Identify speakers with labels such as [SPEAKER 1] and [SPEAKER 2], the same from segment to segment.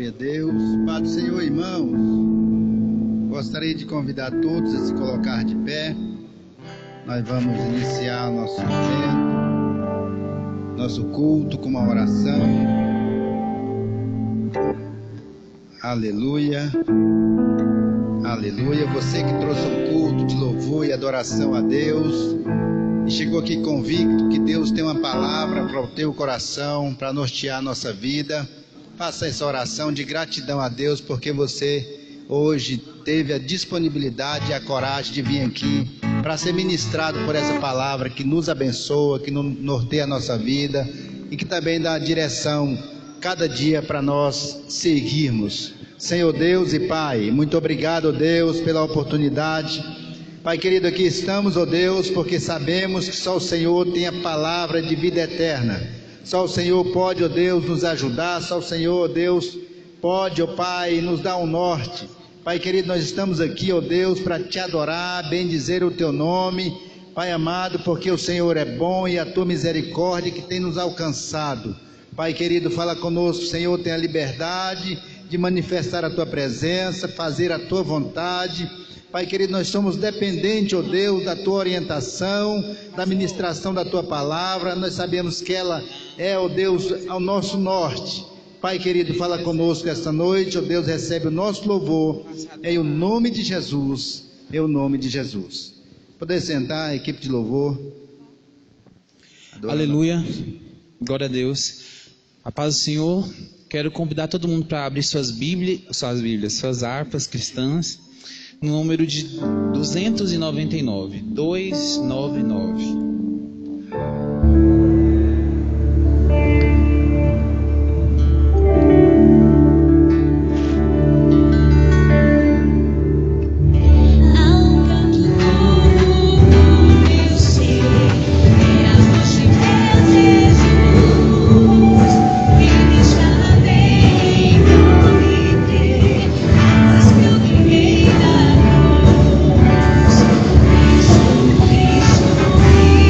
[SPEAKER 1] Glória a Deus. Pai do Senhor, irmãos, gostaria de convidar todos a se colocar de pé. Nós vamos iniciar nosso momento, nosso culto com uma oração. Aleluia. Aleluia. Você que trouxe um culto de louvor e adoração a Deus e chegou aqui convicto que Deus tem uma palavra para o teu coração, para nortear a nossa vida, faça essa oração de gratidão a Deus porque você hoje teve a disponibilidade e a coragem de vir aqui para ser ministrado por essa palavra que nos abençoa, que norteia a nossa vida e que também dá direção cada dia para nós seguirmos. Senhor Deus e Pai, muito obrigado, Deus, pela oportunidade. Pai querido, aqui estamos, ó Deus, porque sabemos que só o Senhor tem a palavra de vida eterna. Só o Senhor pode, ó Deus, nos ajudar. Só o Senhor, ó Deus, pode, ó Pai, nos dar um norte. Pai querido, nós estamos aqui, ó Deus, para te adorar, bendizer o teu nome, Pai amado, porque o Senhor é bom e a tua misericórdia que tem nos alcançado. Pai querido, fala conosco. O Senhor tem a liberdade de manifestar a tua presença, fazer a tua vontade. Pai querido, nós somos dependentes, ó Deus, da tua orientação, da ministração da tua palavra. Nós sabemos que ela é, ó Deus, ao nosso norte. Pai querido, fala conosco esta noite, ó Deus, recebe o nosso louvor, em o nome de Jesus, em o nome de Jesus. Poder sentar, equipe de louvor.
[SPEAKER 2] Aleluia, glória a Deus. A paz do Senhor. Quero convidar todo mundo para abrir suas harpas cristãs, no número de 299, 299.
[SPEAKER 3] Cristo,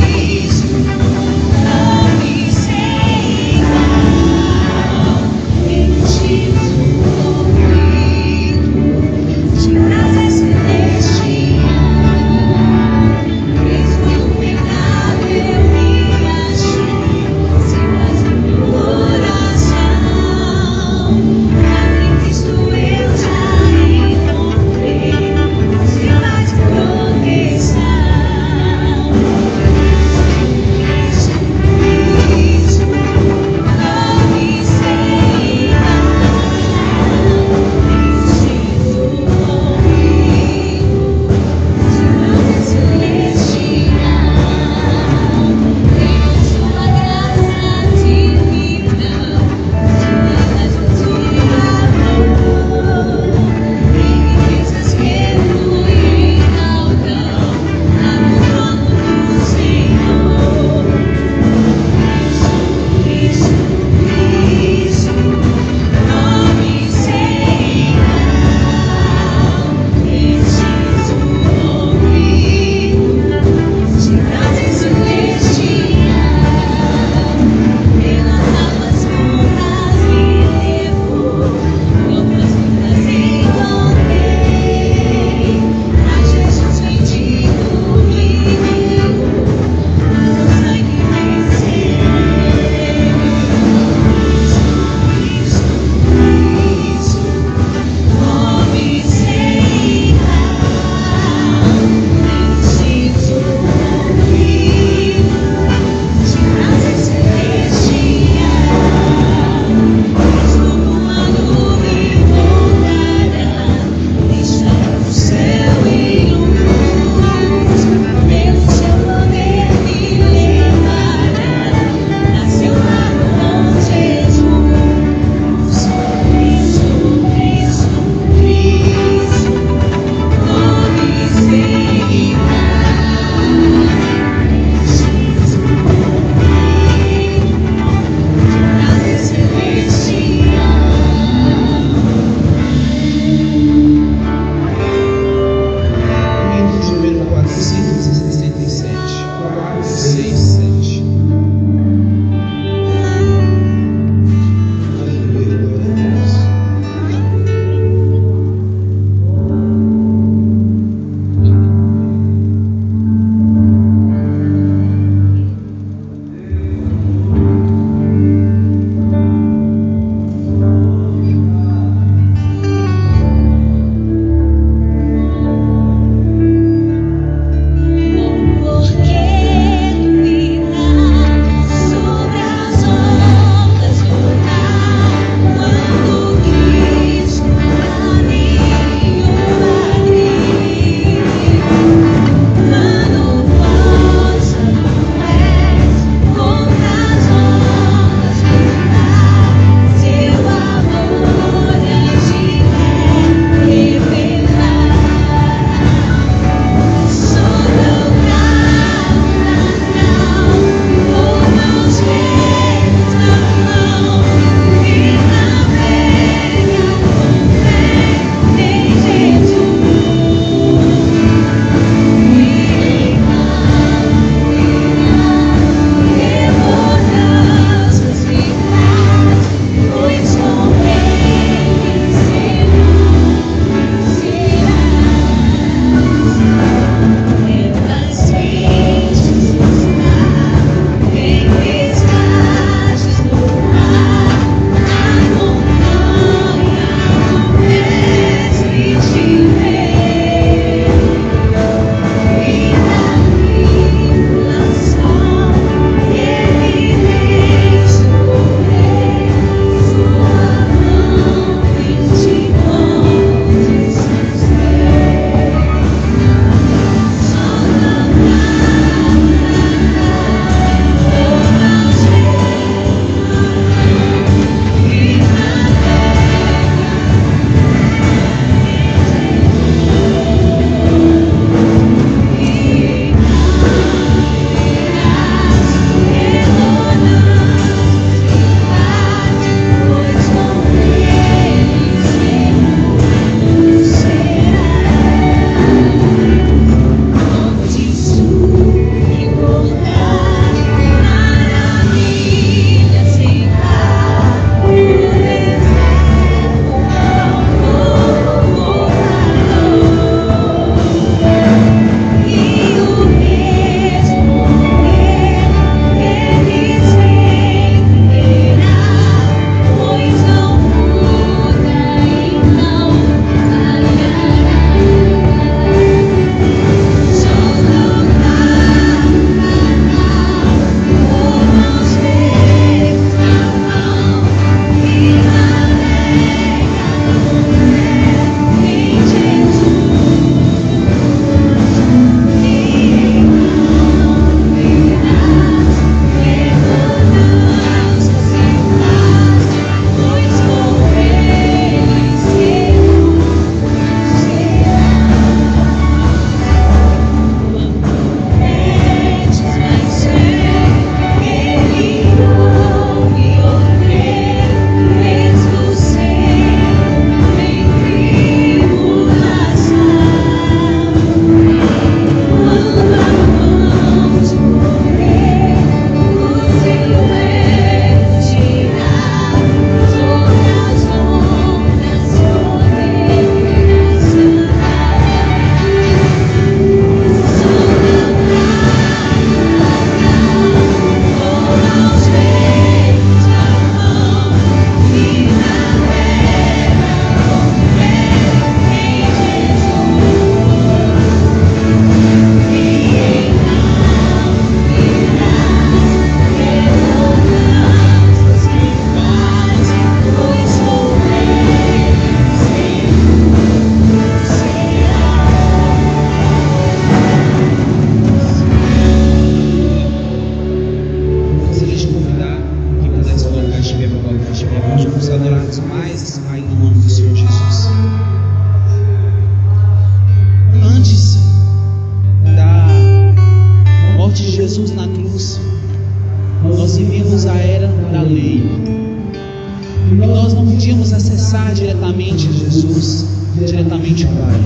[SPEAKER 2] podíamos acessar diretamente Jesus, diretamente o Pai.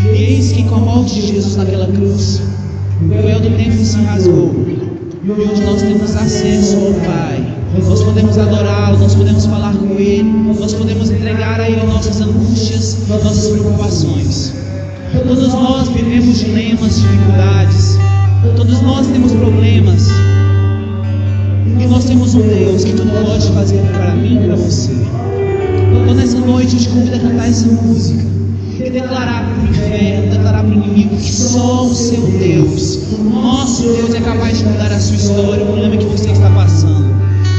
[SPEAKER 2] E eis que com a morte de Jesus naquela cruz, o véu do templo se rasgou, e hoje nós temos acesso ao Pai. Nós podemos adorá-lo, nós podemos falar com Ele, nós podemos entregar a Ele nossas angústias, nossas preocupações. Todos nós vivemos dilemas, dificuldades, todos nós temos problemas, e nós temos um Deus que tudo pode fazer para mim e para você. Então nessa noite eu te convido a cantar essa música e declarar para o inferno, declarar para o inimigo que só o seu Deus, o nosso Deus, é capaz de mudar a sua história, o problema que você está passando.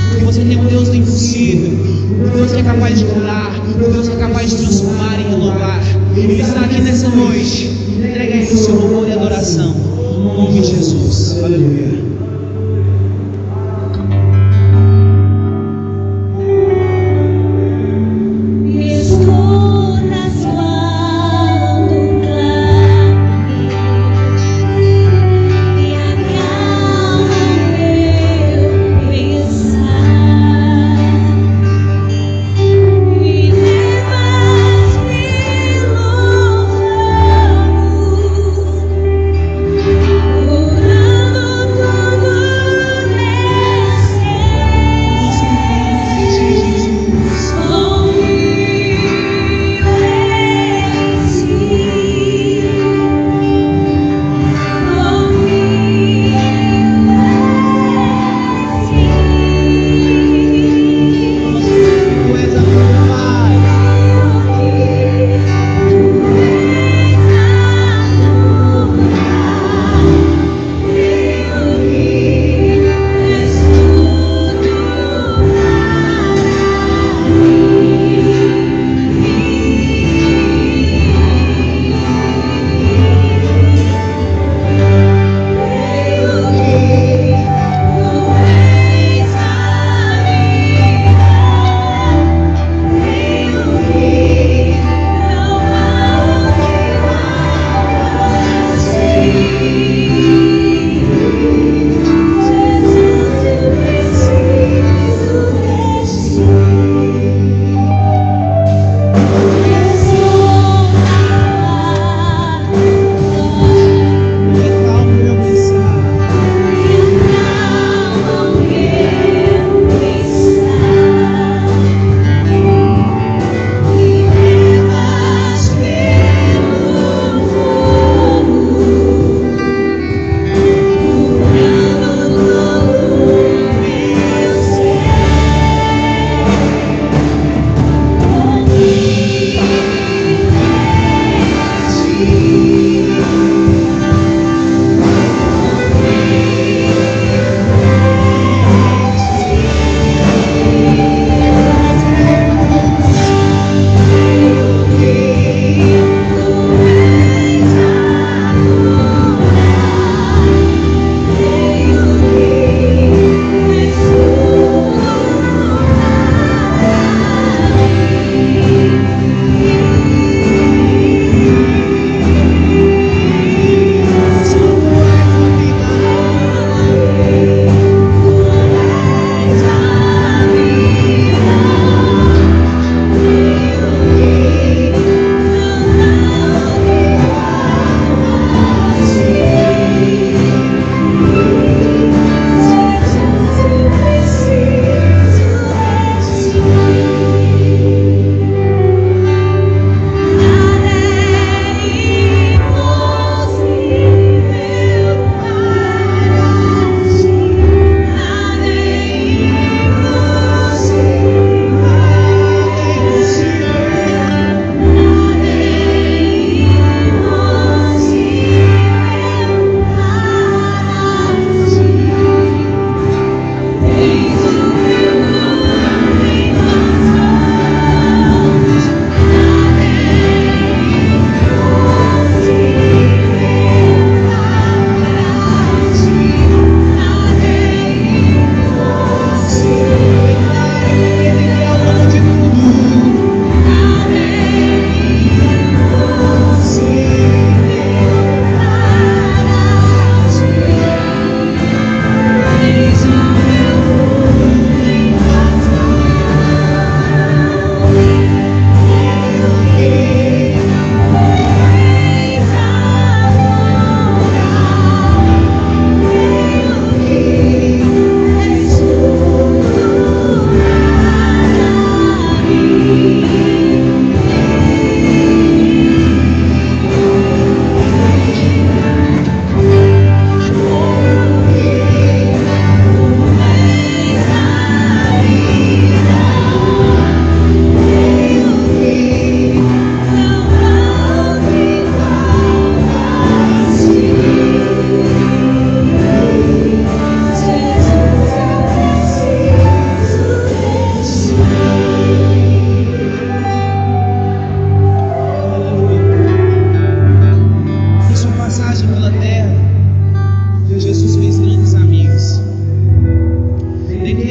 [SPEAKER 2] Porque você tem um Deus do impossível, um Deus que é capaz de curar, um Deus que é capaz de transformar e renovar. Ele está aqui nessa noite. Entrega a Ele o seu louvor e adoração, no nome de Jesus. Aleluia.
[SPEAKER 3] Orando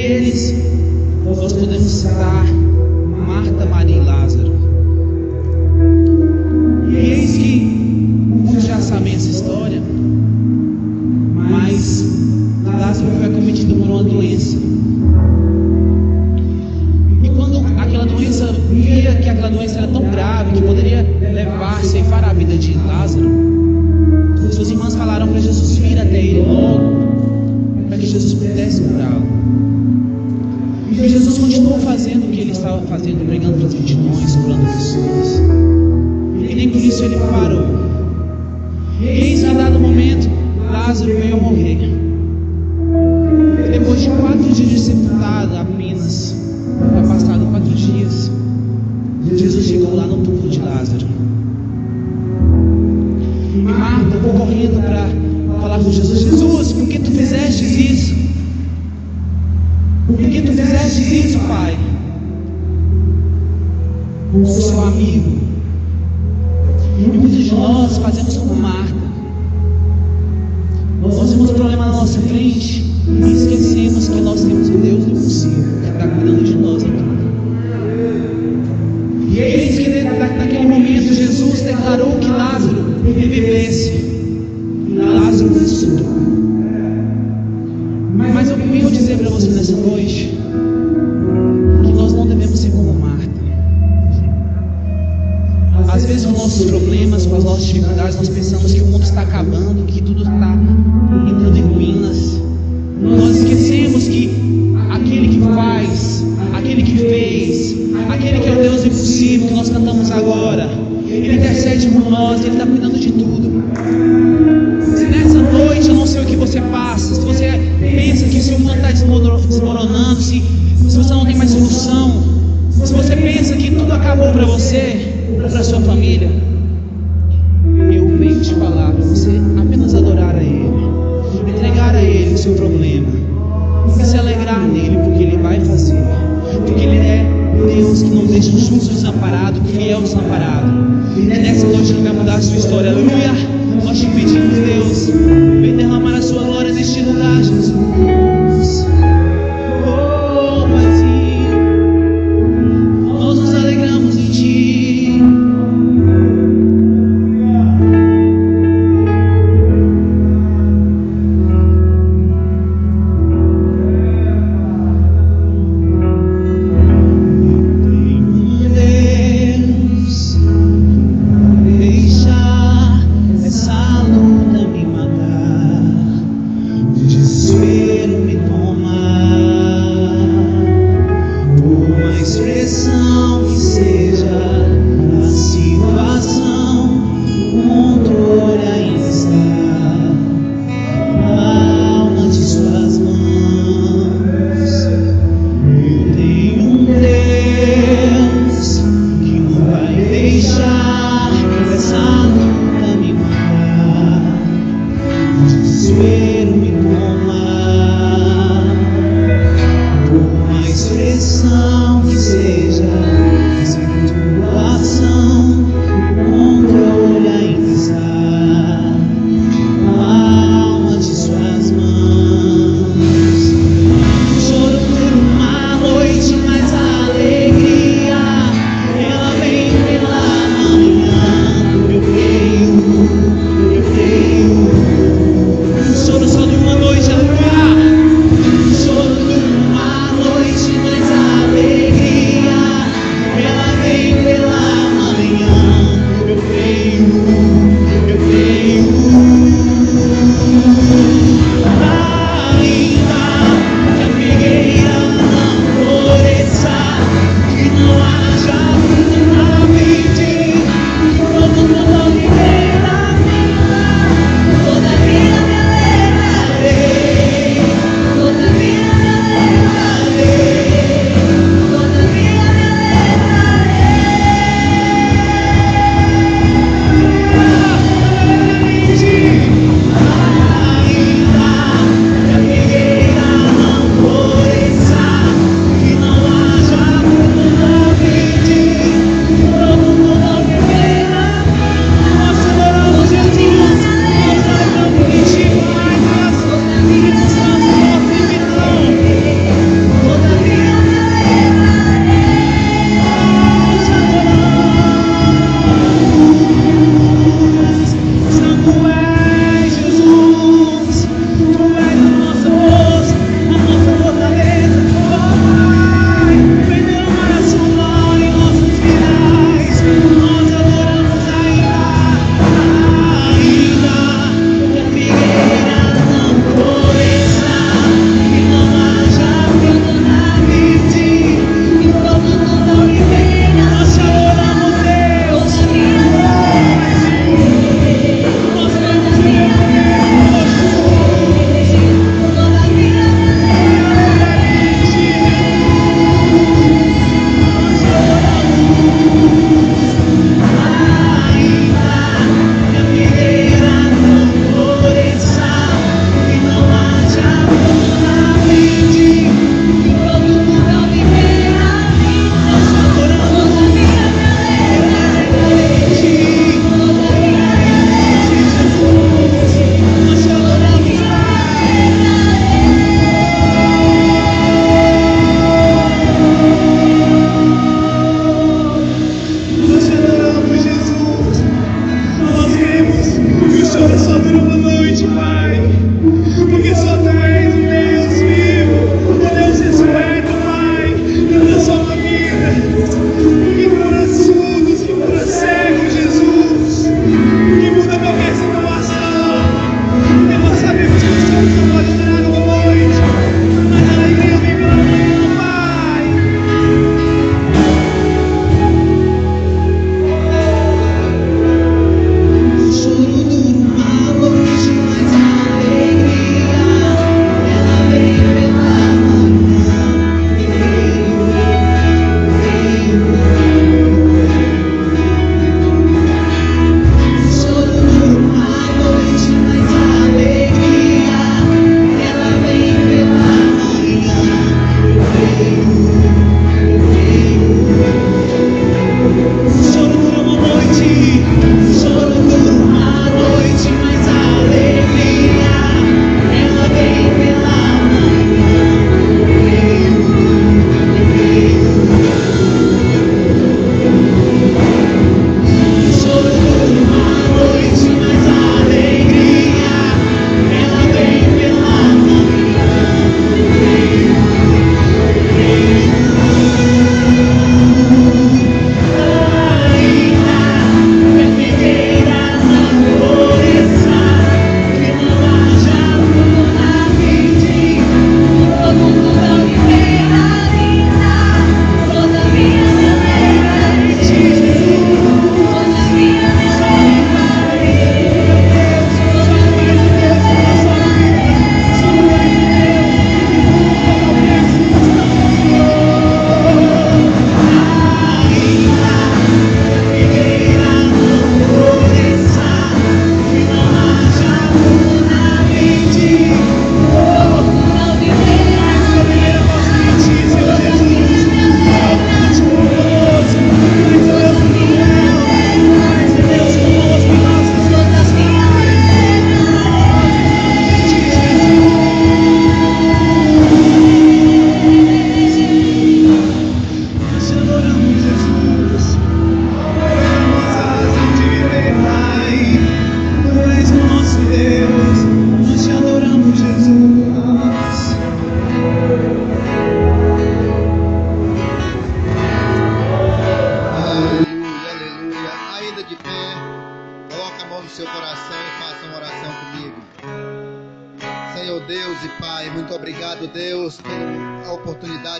[SPEAKER 2] eles nós podemos citar Marta, Maria e Lázaro. E eis que muitos já sabem essa história, mas Lázaro foi acometido por uma doença. E quando aquela doença via que aquela doença era tão grave que poderia levar, ceifar a vida de Lázaro, suas irmãs falaram para Jesus vir até ele logo, para que Jesus pudesse curá-lo. E Jesus continuou fazendo o que ele estava fazendo, pregando para as multidões, curando pessoas. E nem por isso ele parou. E eis que em dado momento Lázaro veio a morrer. E depois de 4 dias de sepultado apenas, já passado 4 dias, Jesus chegou lá no túmulo de Lázaro. E Marta foi correndo para falar com Jesus: Jesus, por que tu fizeste isso? Por que tu fizeste isso, Pai? Com o seu amigo. E muitos de nós fazemos como Marta. Nós temos um problema na nossa frente e esquecemos que nós temos um Deus do impossível que está cuidando de nós em tudo. E eis que naquele momento Jesus declarou que Lázaro revivesse. E Lázaro ressuscitou. Mas eu venho dizer para você nessa noite que nós não devemos ser como Marta. Às vezes com nossos problemas, com as nossas dificuldades, nós pensamos que o mundo está acabando, que tudo está entrando em ruínas. Nós esquecemos que aquele que faz, aquele que fez, aquele que é o Deus impossível que nós cantamos agora, Ele intercede por nós, Ele está cuidando de tudo. Se nessa noite eu não sei o que você passa, se você pensa que o seu mundo está desmoronando, se você não tem mais solução, se você pensa que tudo acabou para você, para a sua família, eu venho te falar para você apenas adorar a Ele, entregar a Ele o seu problema e se alegrar nele, porque Ele vai fazer, porque Ele é Deus que não deixa o justo desamparado, fiel desamparado. E é nessa noite que vai mudar a sua história. Aleluia! Nós te pedimos, Deus, vem derramar a sua glória neste lugar, Jesus. Oh, Paizinho, nós nos alegramos em Ti.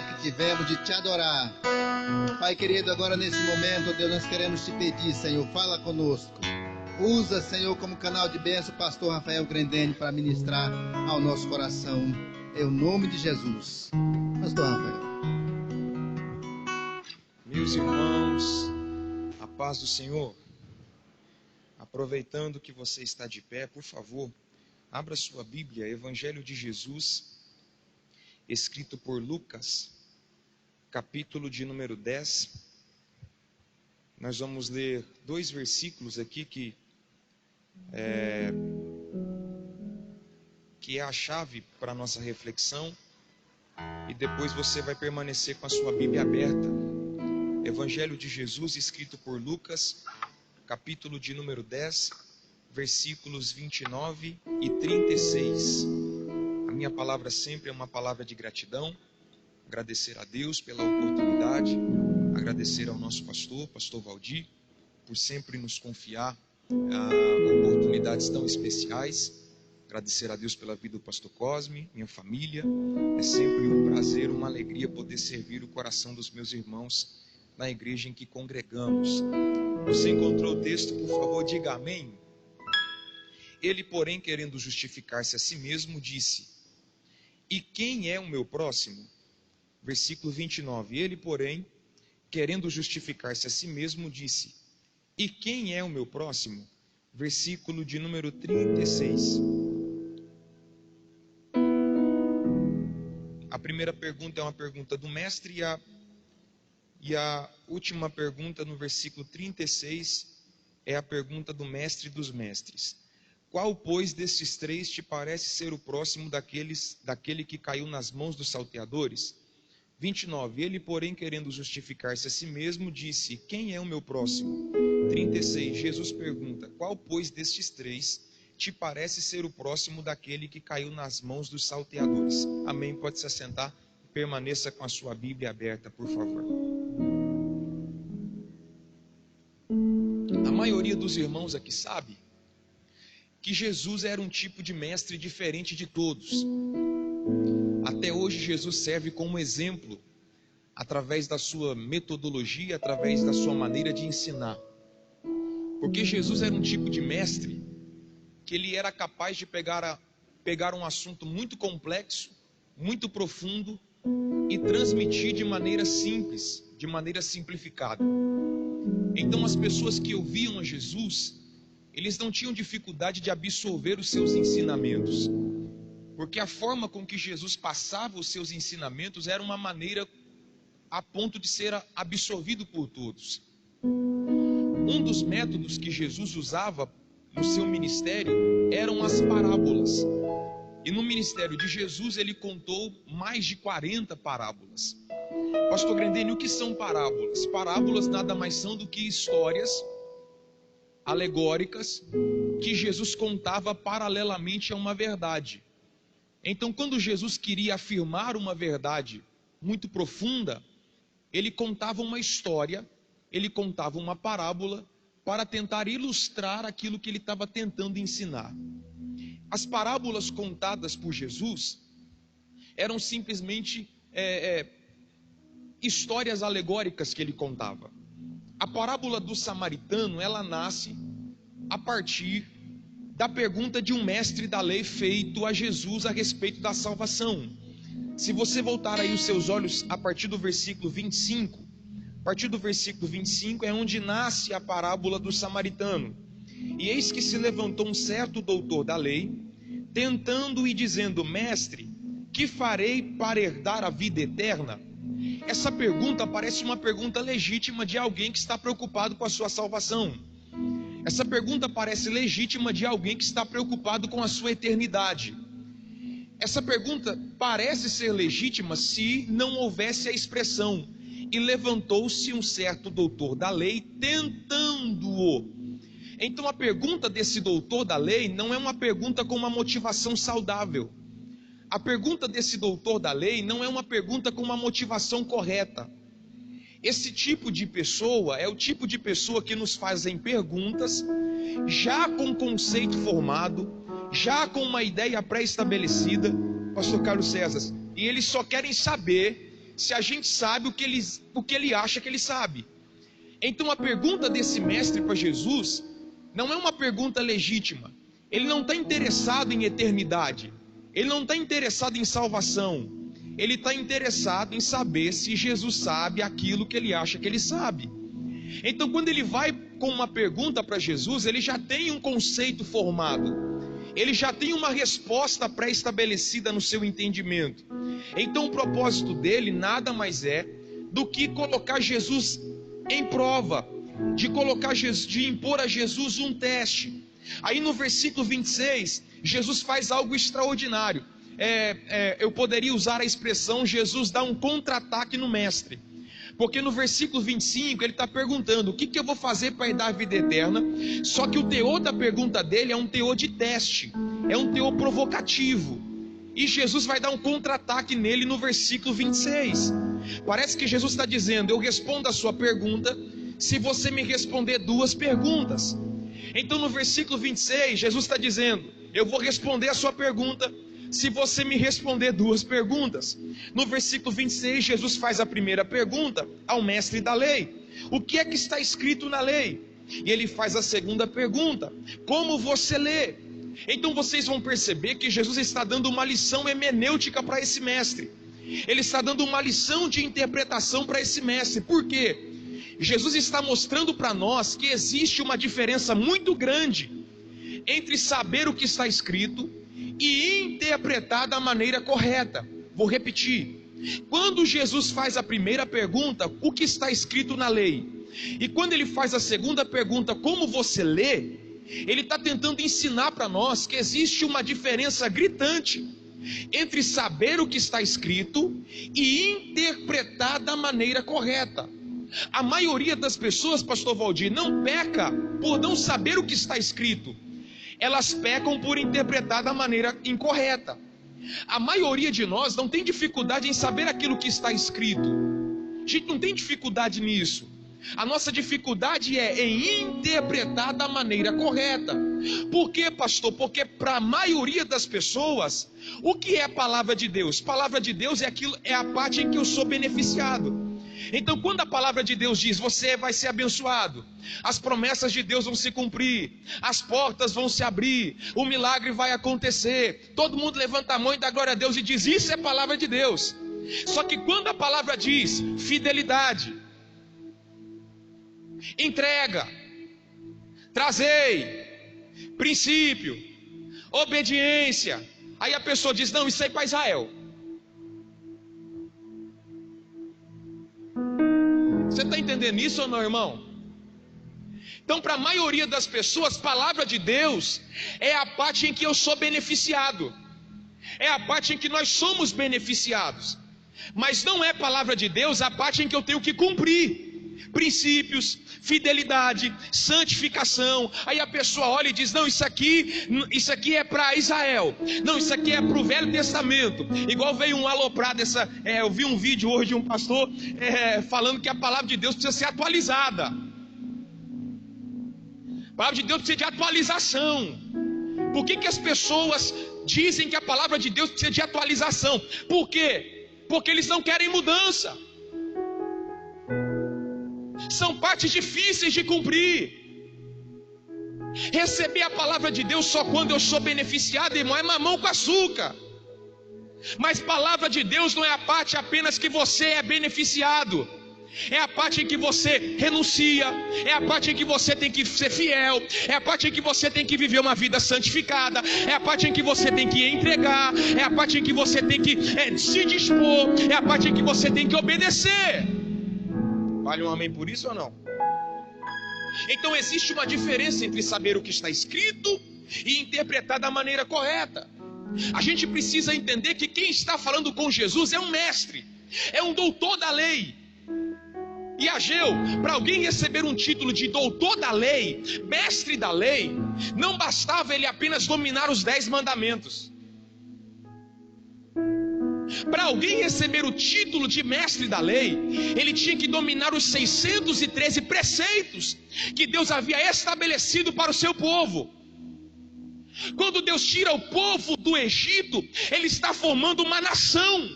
[SPEAKER 1] que tivemos de Te adorar. Pai querido, agora nesse momento, Deus, nós queremos Te pedir, Senhor, fala conosco. Usa, Senhor, como canal de bênção o pastor Rafael Grendene para ministrar ao nosso coração. Em nome de Jesus. Pastor Rafael.
[SPEAKER 3] Meus irmãos, a paz do Senhor. Aproveitando que você está de pé, por favor, abra sua Bíblia, Evangelho de Jesus, escrito por Lucas, capítulo de número 10. Nós vamos ler 2 versículos aqui que é a chave para a nossa reflexão, e depois você vai permanecer com a sua Bíblia aberta. Evangelho de Jesus, escrito por Lucas, capítulo de número 10, versículos 29 e 36. A minha palavra sempre é uma palavra de gratidão, agradecer a Deus pela oportunidade, agradecer ao nosso pastor Valdir, por sempre nos confiar oportunidades tão especiais, agradecer a Deus pela vida do pastor Cosme, minha família. É sempre um prazer, uma alegria poder servir o coração dos meus irmãos na igreja em que congregamos. Você encontrou o texto? Por favor, diga amém. Ele, porém, querendo justificar-se a si mesmo, disse: e quem é o meu próximo? Versículo 29. Ele, porém, querendo justificar-se a si mesmo, disse: e quem é o meu próximo? Versículo de número 36. A primeira pergunta é uma pergunta do mestre, e a última pergunta, no versículo 36, é a pergunta do mestre dos mestres. Qual, pois, destes 3 te parece ser o próximo daquele que caiu nas mãos dos salteadores? 29. Ele, porém, querendo justificar-se a si mesmo, disse: quem é o meu próximo? 36. Jesus pergunta: qual, pois, destes 3 te parece ser o próximo daquele que caiu nas mãos dos salteadores? Amém. Pode se assentar. Permaneça com a sua Bíblia aberta, por favor. A maioria dos irmãos aqui sabe que Jesus era um tipo de mestre diferente de todos. Até hoje Jesus serve como exemplo, através da sua metodologia, através da sua maneira de ensinar. Porque Jesus era um tipo de mestre que ele era capaz de pegar um assunto muito complexo, muito profundo, e transmitir de maneira simples, de maneira simplificada. Então as pessoas que ouviam a Jesus, eles não tinham dificuldade de absorver os seus ensinamentos, porque a forma com que Jesus passava os seus ensinamentos era uma maneira a ponto de ser absorvido por todos. Um dos métodos que Jesus usava no seu ministério eram as parábolas. E no ministério de Jesus ele contou mais de 40 parábolas. Pastor Grendene, o que são parábolas? Parábolas nada mais são do que histórias alegóricas que Jesus contava paralelamente a uma verdade. Então, quando Jesus queria afirmar uma verdade muito profunda, ele contava uma história, ele contava uma parábola para tentar ilustrar aquilo que ele estava tentando ensinar. As parábolas contadas por Jesus eram simplesmente histórias alegóricas que ele contava. A parábola do samaritano, ela nasce a partir da pergunta de um mestre da lei feito a Jesus a respeito da salvação. Se você voltar aí os seus olhos a partir do versículo 25, a partir do versículo 25 é onde nasce a parábola do samaritano. E eis que se levantou um certo doutor da lei, tentando e dizendo: mestre, que farei para herdar a vida eterna? Essa pergunta parece uma pergunta legítima de alguém que está preocupado com a sua salvação. Essa pergunta parece legítima de alguém que está preocupado com a sua eternidade. Essa pergunta parece ser legítima se não houvesse a expressão: e levantou-se um certo doutor da lei, tentando-o. Então a pergunta desse doutor da lei não é uma pergunta com uma motivação saudável. A pergunta desse doutor da lei não é uma pergunta com uma motivação correta. Esse tipo de pessoa é o tipo de pessoa que nos fazem perguntas já com conceito formado, já com uma ideia pré-estabelecida, pastor Carlos César, e eles só querem saber se a gente sabe o que ele acha que ele sabe. Então a pergunta desse mestre para Jesus não é uma pergunta legítima. Ele não está interessado em eternidade, ele não está interessado em salvação, ele está interessado em saber se Jesus sabe aquilo que ele acha que ele sabe. Então quando ele vai com uma pergunta para Jesus, ele já tem um conceito formado, ele já tem uma resposta pré-estabelecida no seu entendimento. Então o propósito dele nada mais é do que colocar Jesus em prova, de impor a Jesus um teste. Aí no versículo 26, Jesus faz algo extraordinário. Eu poderia usar a expressão, Jesus dá um contra-ataque no mestre. Porque no versículo 25 ele está perguntando, o que eu vou fazer para herdar a vida eterna? Só que o teor da pergunta dele é um teor de teste, é um teor provocativo. E Jesus vai dar um contra-ataque nele no versículo 26. Parece que Jesus está dizendo, eu respondo a sua pergunta se você me responder duas perguntas. Então no versículo 26, Jesus está dizendo, eu vou responder a sua pergunta se você me responder duas perguntas. No versículo 26, Jesus faz a primeira pergunta ao mestre da lei, o que é que está escrito na lei? E ele faz a segunda pergunta, como você lê? Então vocês vão perceber que Jesus está dando uma lição hermenêutica para esse mestre. Ele está dando uma lição de interpretação para esse mestre. Por quê? Jesus está mostrando para nós que existe uma diferença muito grande entre saber o que está escrito e interpretar da maneira correta. Vou repetir. Quando Jesus faz a primeira pergunta, o que está escrito na lei? E quando ele faz a segunda pergunta, como você lê? Ele está tentando ensinar para nós que existe uma diferença gritante entre saber o que está escrito e interpretar da maneira correta. A maioria das pessoas, pastor Valdir, não peca por não saber o que está escrito. Elas pecam por interpretar da maneira incorreta. A maioria de nós não tem dificuldade em saber aquilo que está escrito. A gente não tem dificuldade nisso. A nossa dificuldade é em interpretar da maneira correta. Por quê, pastor? Porque para a maioria das pessoas, o que é a palavra de Deus? Palavra de Deus é a parte em que eu sou beneficiado. Então quando a palavra de Deus diz, você vai ser abençoado, as promessas de Deus vão se cumprir, as portas vão se abrir, o milagre vai acontecer, todo mundo levanta a mão e dá glória a Deus e diz, isso é palavra de Deus. Só que quando a palavra diz fidelidade, entrega, trazei, princípio, obediência, aí a pessoa diz, não, isso aí é para Israel. Você está entendendo isso ou não, irmão? Então para a maioria das pessoas, palavra de Deus é a parte em que eu sou beneficiado, é a parte em que nós somos beneficiados. Mas não é palavra de Deus a parte em que eu tenho que cumprir princípios, fidelidade, santificação. Aí a pessoa olha e diz, não, isso aqui é para Israel, não, isso aqui é para o Velho Testamento. Igual veio um aloprado, eu vi um vídeo hoje de um pastor falando que a palavra de Deus precisa ser atualizada. A palavra de Deus precisa de atualização. Por que as pessoas dizem que a palavra de Deus precisa de atualização? Por quê? Porque eles não querem mudança. São partes difíceis de cumprir. Receber a palavra de Deus só quando eu sou beneficiado, irmão, é mamão com açúcar. Mas palavra de Deus não é a parte apenas que você é beneficiado, é a parte em que você renuncia, é a parte em que você tem que ser fiel, é a parte em que você tem que viver uma vida santificada, é a parte em que você tem que entregar, é a parte em que você tem que se dispor, é a parte em que você tem que obedecer. Vale um amém por isso ou não? Então existe uma diferença entre saber o que está escrito e interpretar da maneira correta. A gente precisa entender que quem está falando com Jesus é um mestre, é um doutor da lei. E Ageu, para alguém receber um título de doutor da lei, mestre da lei, não bastava ele apenas dominar os 10 mandamentos. Para alguém receber o título de mestre da lei, ele tinha que dominar os 613 preceitos que Deus havia estabelecido para o seu povo. Quando Deus tira o povo do Egito, Ele está formando uma nação.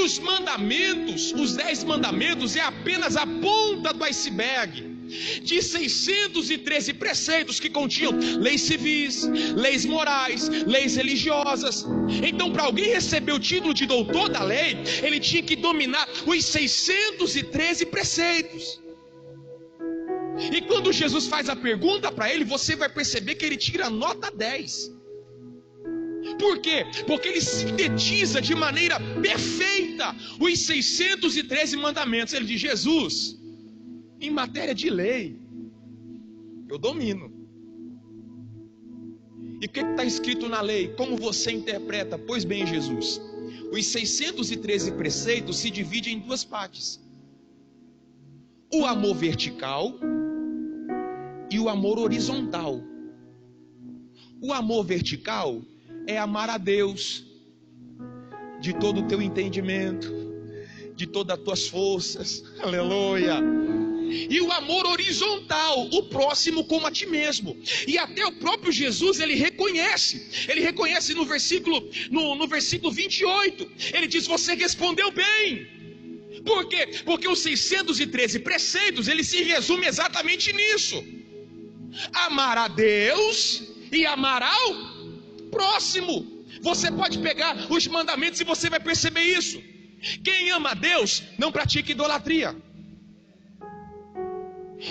[SPEAKER 3] os mandamentos, os 10 mandamentos, é apenas a ponta do iceberg de 613 preceitos que continham leis civis, leis morais, leis religiosas. Então, para alguém receber o título de doutor da lei, ele tinha que dominar os 613 preceitos. E quando Jesus faz a pergunta para ele, você vai perceber que ele tira nota 10. Por quê? Porque ele sintetiza de maneira perfeita os 613 mandamentos. Ele diz: Jesus, em matéria de lei, eu domino. E o que está escrito na lei? Como você interpreta? Pois bem, Jesus, os 613 preceitos se dividem em 2 partes: o amor vertical e o amor horizontal. O amor vertical é amar a Deus de todo o teu entendimento, de todas as tuas forças, aleluia. E o amor horizontal, o próximo como a ti mesmo. E até o próprio Jesus, ele reconhece no versículo 28, ele diz: você respondeu bem. Por quê? Porque os 613 preceitos, ele se resume exatamente nisso: amar a Deus e amar ao próximo. Você pode pegar os mandamentos e você vai perceber isso. Quem ama a Deus não pratica idolatria.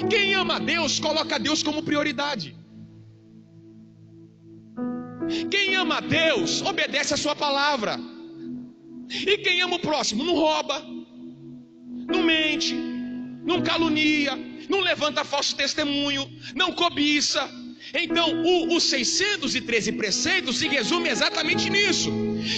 [SPEAKER 3] Quem ama a Deus coloca Deus como prioridade. Quem ama a Deus obedece a sua palavra. E quem ama o próximo não rouba, não mente, não calunia, não levanta falso testemunho, não cobiça. Então, os 613 preceitos se resume exatamente nisso.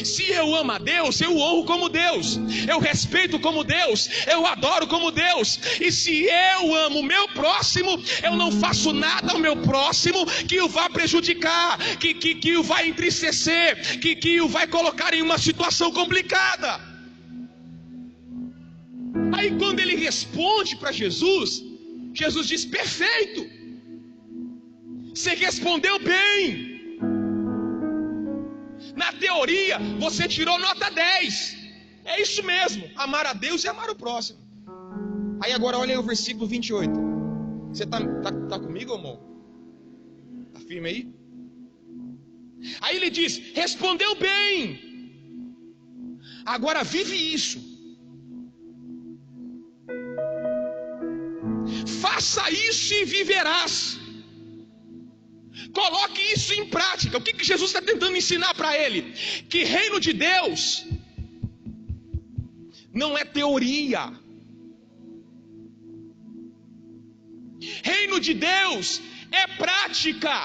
[SPEAKER 3] Se eu amo a Deus, eu honro como Deus, eu respeito como Deus, eu adoro como Deus. E se eu amo o meu próximo, eu não faço nada ao meu próximo que o vá prejudicar, que o vai entristecer, que o vai colocar em uma situação complicada. Aí quando ele responde para Jesus, Jesus diz: perfeito, você respondeu bem. Na teoria, você tirou nota 10. É isso mesmo, amar a Deus e amar o próximo. Aí agora olha aí o versículo 28. Você tá comigo, amor? Tá firme aí? Aí ele diz: respondeu bem. Agora vive isso. Faça isso e viverás. Coloque isso em prática. O que Jesus está tentando ensinar para ele? Que reino de Deus não é teoria. Reino de Deus é prática.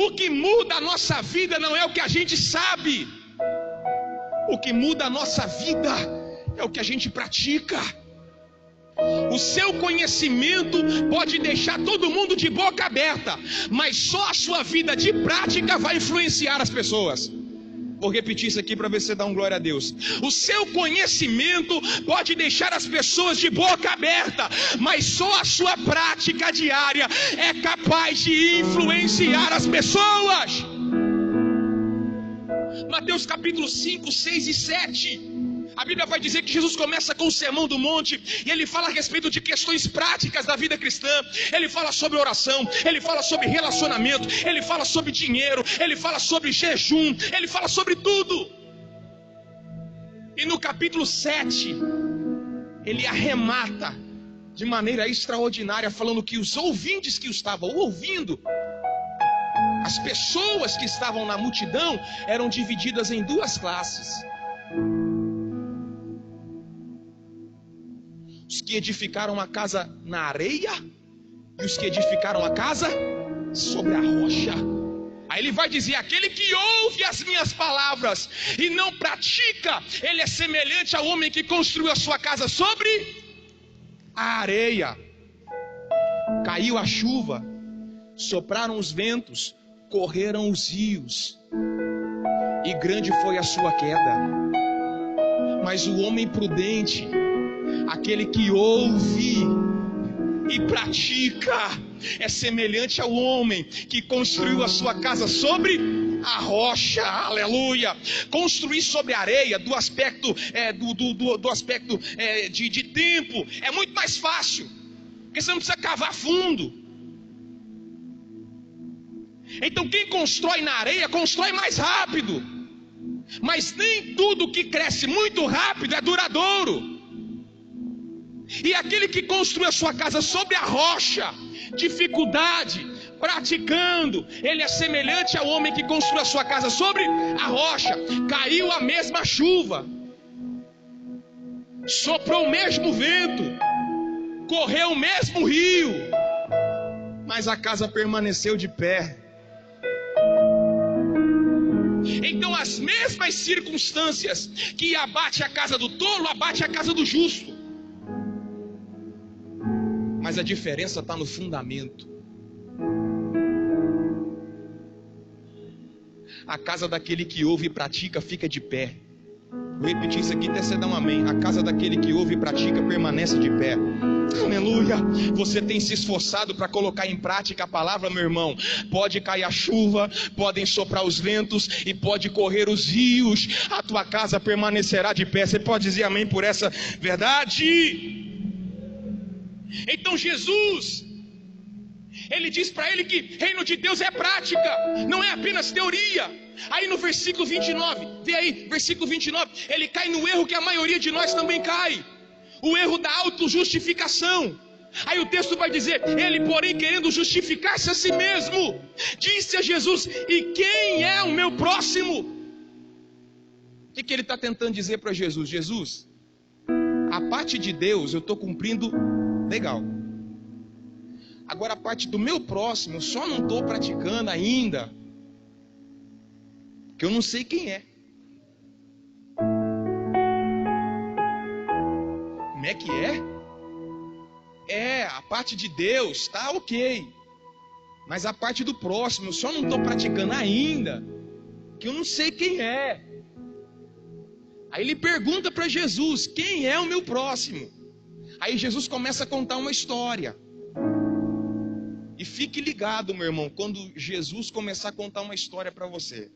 [SPEAKER 3] O que muda a nossa vida não é o que a gente sabe. O que muda a nossa vida é o que a gente pratica. O seu conhecimento pode deixar todo mundo de boca aberta, mas só a sua vida de prática vai influenciar as pessoas. Vou repetir isso aqui para ver se você dá um glória a Deus. O seu conhecimento pode deixar as pessoas de boca aberta, mas só a sua prática diária é capaz de influenciar as pessoas. Mateus capítulo 5, 6 e 7. A Bíblia vai dizer que Jesus começa com o Sermão do Monte, e ele fala a respeito de questões práticas da vida cristã. Ele fala sobre oração, ele fala sobre relacionamento, ele fala sobre dinheiro, ele fala sobre jejum, ele fala sobre tudo. E no capítulo 7, ele arremata de maneira extraordinária, falando que os ouvintes que o estavam ouvindo, as pessoas que estavam na multidão, eram divididas em 2 classes. Os que edificaram a casa na areia e os que edificaram a casa sobre a rocha. Aí ele vai dizer: aquele que ouve as minhas palavras e não pratica, ele é semelhante ao homem que construiu a sua casa sobre a areia. Caiu a chuva, sopraram os ventos, correram os rios, e grande foi a sua queda. Mas o homem prudente, aquele que ouve e pratica, é semelhante ao homem que construiu a sua casa sobre a rocha, aleluia. Construir sobre a areia, do aspecto de tempo, é muito mais fácil, porque você não precisa cavar fundo. Então quem constrói na areia, constrói mais rápido. Mas nem tudo que cresce muito rápido é duradouro. E aquele que construiu a sua casa sobre a rocha, dificuldade, praticando, ele é semelhante ao homem que construiu a sua casa sobre a rocha. Caiu a mesma chuva, soprou o mesmo vento, correu o mesmo rio, mas a casa permaneceu de pé. Então as mesmas circunstâncias que abate a casa do tolo, abate a casa do justo. Mas a diferença está no fundamento. A casa daquele que ouve e pratica fica de pé. Vou repetir isso aqui até você dar um amém. A casa daquele que ouve e pratica permanece de pé. Aleluia. Você tem se esforçado para colocar em prática a palavra, meu irmão. Pode cair a chuva, podem soprar os ventos e pode correr os rios, a tua casa permanecerá de pé. Você pode dizer amém por essa verdade? Então Jesus, ele diz para ele que reino de Deus é prática, não é apenas teoria. Aí no versículo 29, vê aí, versículo 29, ele cai no erro que a maioria de nós também cai, o erro da autojustificação. Aí o texto vai dizer, ele porém querendo justificar-se a si mesmo, disse a Jesus, e quem é o meu próximo? O que ele está tentando dizer para Jesus? Jesus, a parte de Deus eu estou cumprindo legal, agora a parte do meu próximo eu só não estou praticando ainda, porque eu não sei quem é. Como é que é? A parte de Deus tá ok, mas a parte do próximo eu só não estou praticando ainda, que eu não sei quem é. Aí ele pergunta para Jesus, quem é o meu próximo? Aí Jesus começa a contar uma história. E fique ligado, meu irmão, quando Jesus começar a contar uma história para você.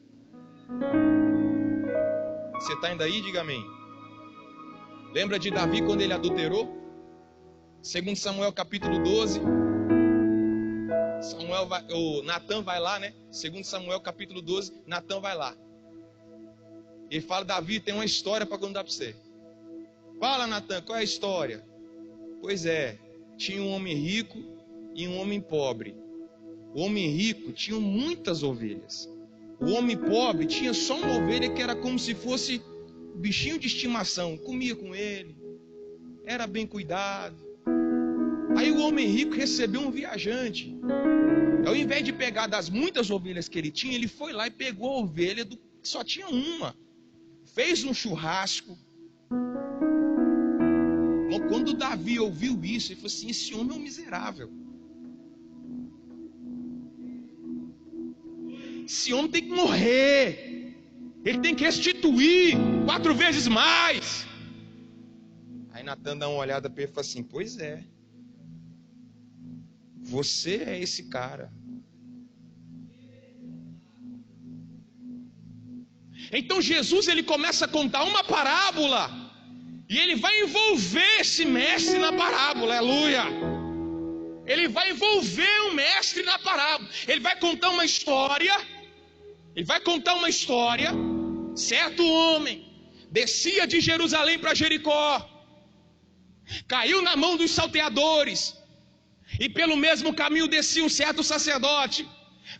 [SPEAKER 3] Você está ainda aí? Diga amém. Lembra de Davi quando ele adulterou? 2 Samuel capítulo 12. Natan vai lá, né? 2 Samuel capítulo 12, Natan vai lá. Ele fala, Davi, tem uma história para contar para você. Fala, Natan, qual é a história? Pois é, tinha um homem rico e um homem pobre. O homem rico tinha muitas ovelhas. O homem pobre tinha só uma ovelha que era como se fosse um bichinho de estimação. Comia com ele, era bem cuidado. Aí o homem rico recebeu um viajante. Ao invés de pegar das muitas ovelhas que ele tinha, ele foi lá e pegou a ovelha que só tinha uma. Fez um churrasco. Quando Davi ouviu isso, ele falou assim, esse homem é um miserável. Esse homem tem que morrer. Ele tem que restituir 4 vezes mais. Aí Natan dá uma olhada para ele e fala assim, pois é. Você é esse cara. Então Jesus, ele começa a contar uma parábola. E ele vai envolver esse mestre na parábola, aleluia. Ele vai envolver o mestre na parábola. Ele vai contar uma história. Certo homem descia de Jerusalém para Jericó, caiu na mão dos salteadores, e pelo mesmo caminho descia um certo sacerdote.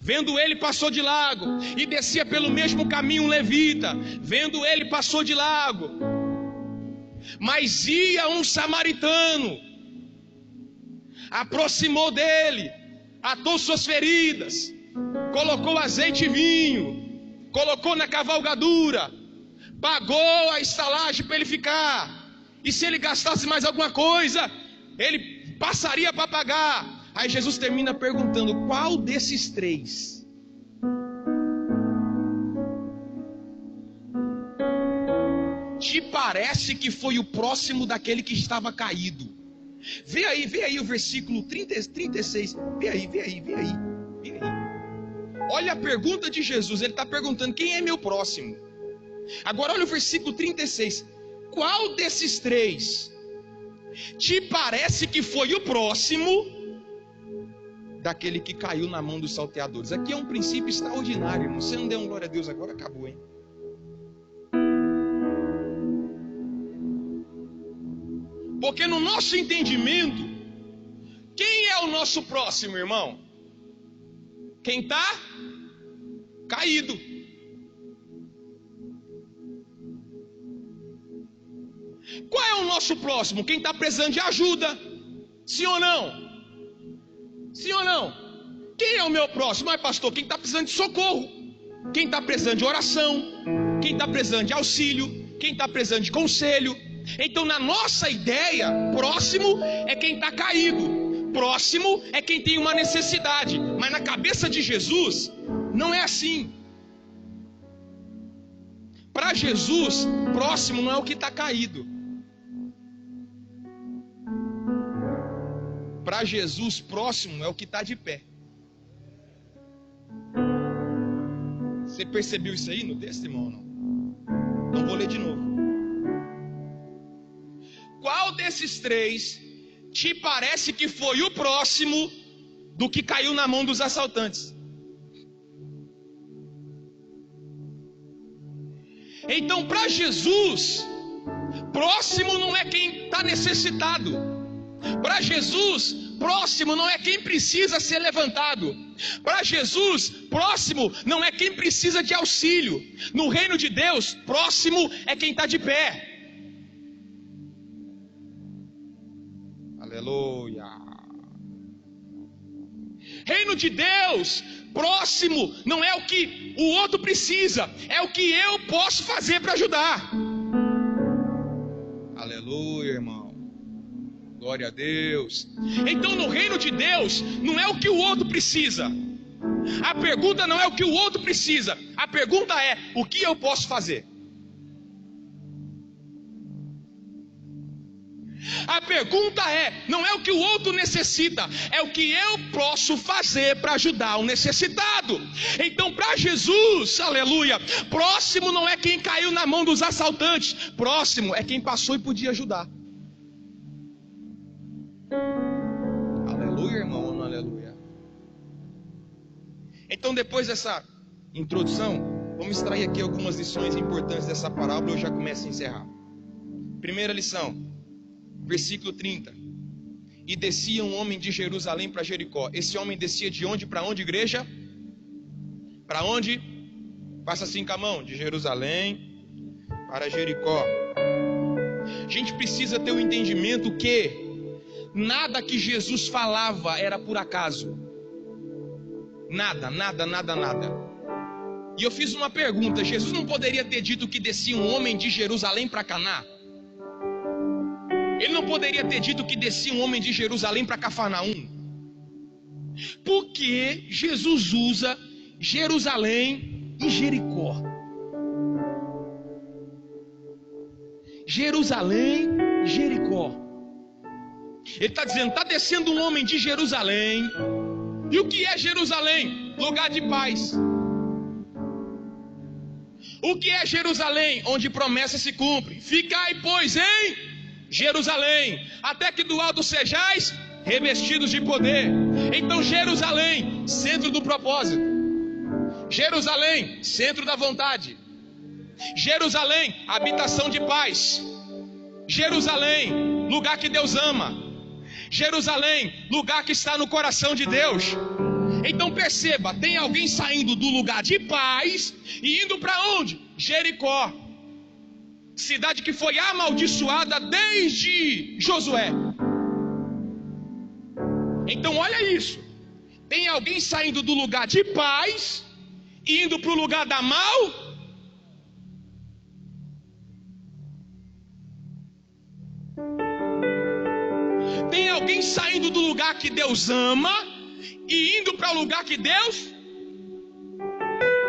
[SPEAKER 3] Vendo ele, passou de largo. E descia pelo mesmo caminho um levita. Vendo ele, passou de largo. Mas ia um samaritano, aproximou dele, atou suas feridas, colocou azeite e vinho, colocou na cavalgadura, pagou a estalagem para ele ficar, e se ele gastasse mais alguma coisa, ele passaria para pagar. Aí Jesus termina perguntando, qual desses 3 te parece que foi o próximo daquele que estava caído? Vê aí o versículo 36. Vê aí. Olha a pergunta de Jesus, ele está perguntando: quem é meu próximo? Agora olha o versículo 36. Qual desses três te parece que foi o próximo daquele que caiu na mão dos salteadores? Aqui é um princípio extraordinário, irmão. Você não deu um glória a Deus agora? Acabou, hein? Porque no nosso entendimento, quem é o nosso próximo, irmão? Quem está caído. Qual é o nosso próximo? Quem está precisando de ajuda. Sim ou não? Sim ou não? Quem é o meu próximo? Mas pastor, quem está precisando de socorro, quem está precisando de oração, quem está precisando de auxílio, quem está precisando de conselho. Então na nossa ideia, próximo é quem está caído, próximo é quem tem uma necessidade. Mas na cabeça de Jesus, não é assim. Para Jesus, próximo não é o que está caído. Para Jesus, próximo é o que está de pé. Você percebeu isso aí no texto, irmão, ou não? Então vou ler de novo. Qual desses três te parece que foi o próximo do que caiu na mão dos assaltantes? Então, para Jesus, próximo não é quem está necessitado. Para Jesus, próximo não é quem precisa ser levantado. Para Jesus, próximo não é quem precisa de auxílio. No reino de Deus, próximo é quem está de pé. Aleluia. Reino de Deus, próximo não é o que o outro precisa, é o que eu posso fazer para ajudar. Aleluia, irmão. Glória a Deus. Então no reino de Deus não é o que o outro precisa. A pergunta não é o que o outro precisa. A pergunta é: o que eu posso fazer? A pergunta não é o que o outro necessita, é o que eu posso fazer para ajudar o necessitado. Então para Jesus, aleluia, próximo não é quem caiu na mão dos assaltantes, próximo é quem passou e podia ajudar. Aleluia, irmão, ou não aleluia? Então depois dessa introdução, vamos extrair aqui algumas lições importantes dessa parábola e eu já começo a encerrar. Primeira lição, versículo 30. E descia um homem de Jerusalém para Jericó. Esse homem descia de onde para onde, igreja? Para onde? Faça assim com a mão. De Jerusalém para Jericó. A gente precisa ter o entendimento que nada que Jesus falava era por acaso. Nada. E eu fiz uma pergunta: Jesus não poderia ter dito que descia um homem de Jerusalém para Caná? Ele não poderia ter dito que descia um homem de Jerusalém para Cafarnaum? Por que Jesus usa Jerusalém e Jericó? Jerusalém e Jericó. Ele está dizendo: está descendo um homem de Jerusalém. E o que é Jerusalém? Lugar de paz. O que é Jerusalém? Onde promessa se cumpre. Ficai, pois, em Jerusalém, até que do alto sejais revestidos de poder. Então Jerusalém, centro do propósito. Jerusalém, centro da vontade. Jerusalém, habitação de paz. Jerusalém, lugar que Deus ama. Jerusalém, lugar que está no coração de Deus. Então perceba, tem alguém saindo do lugar de paz e indo para onde? Jericó. Cidade que foi amaldiçoada desde Josué. Então olha isso. Tem alguém saindo do lugar de paz e indo para o lugar da mal. Tem alguém saindo do lugar que Deus ama e indo para o lugar que Deus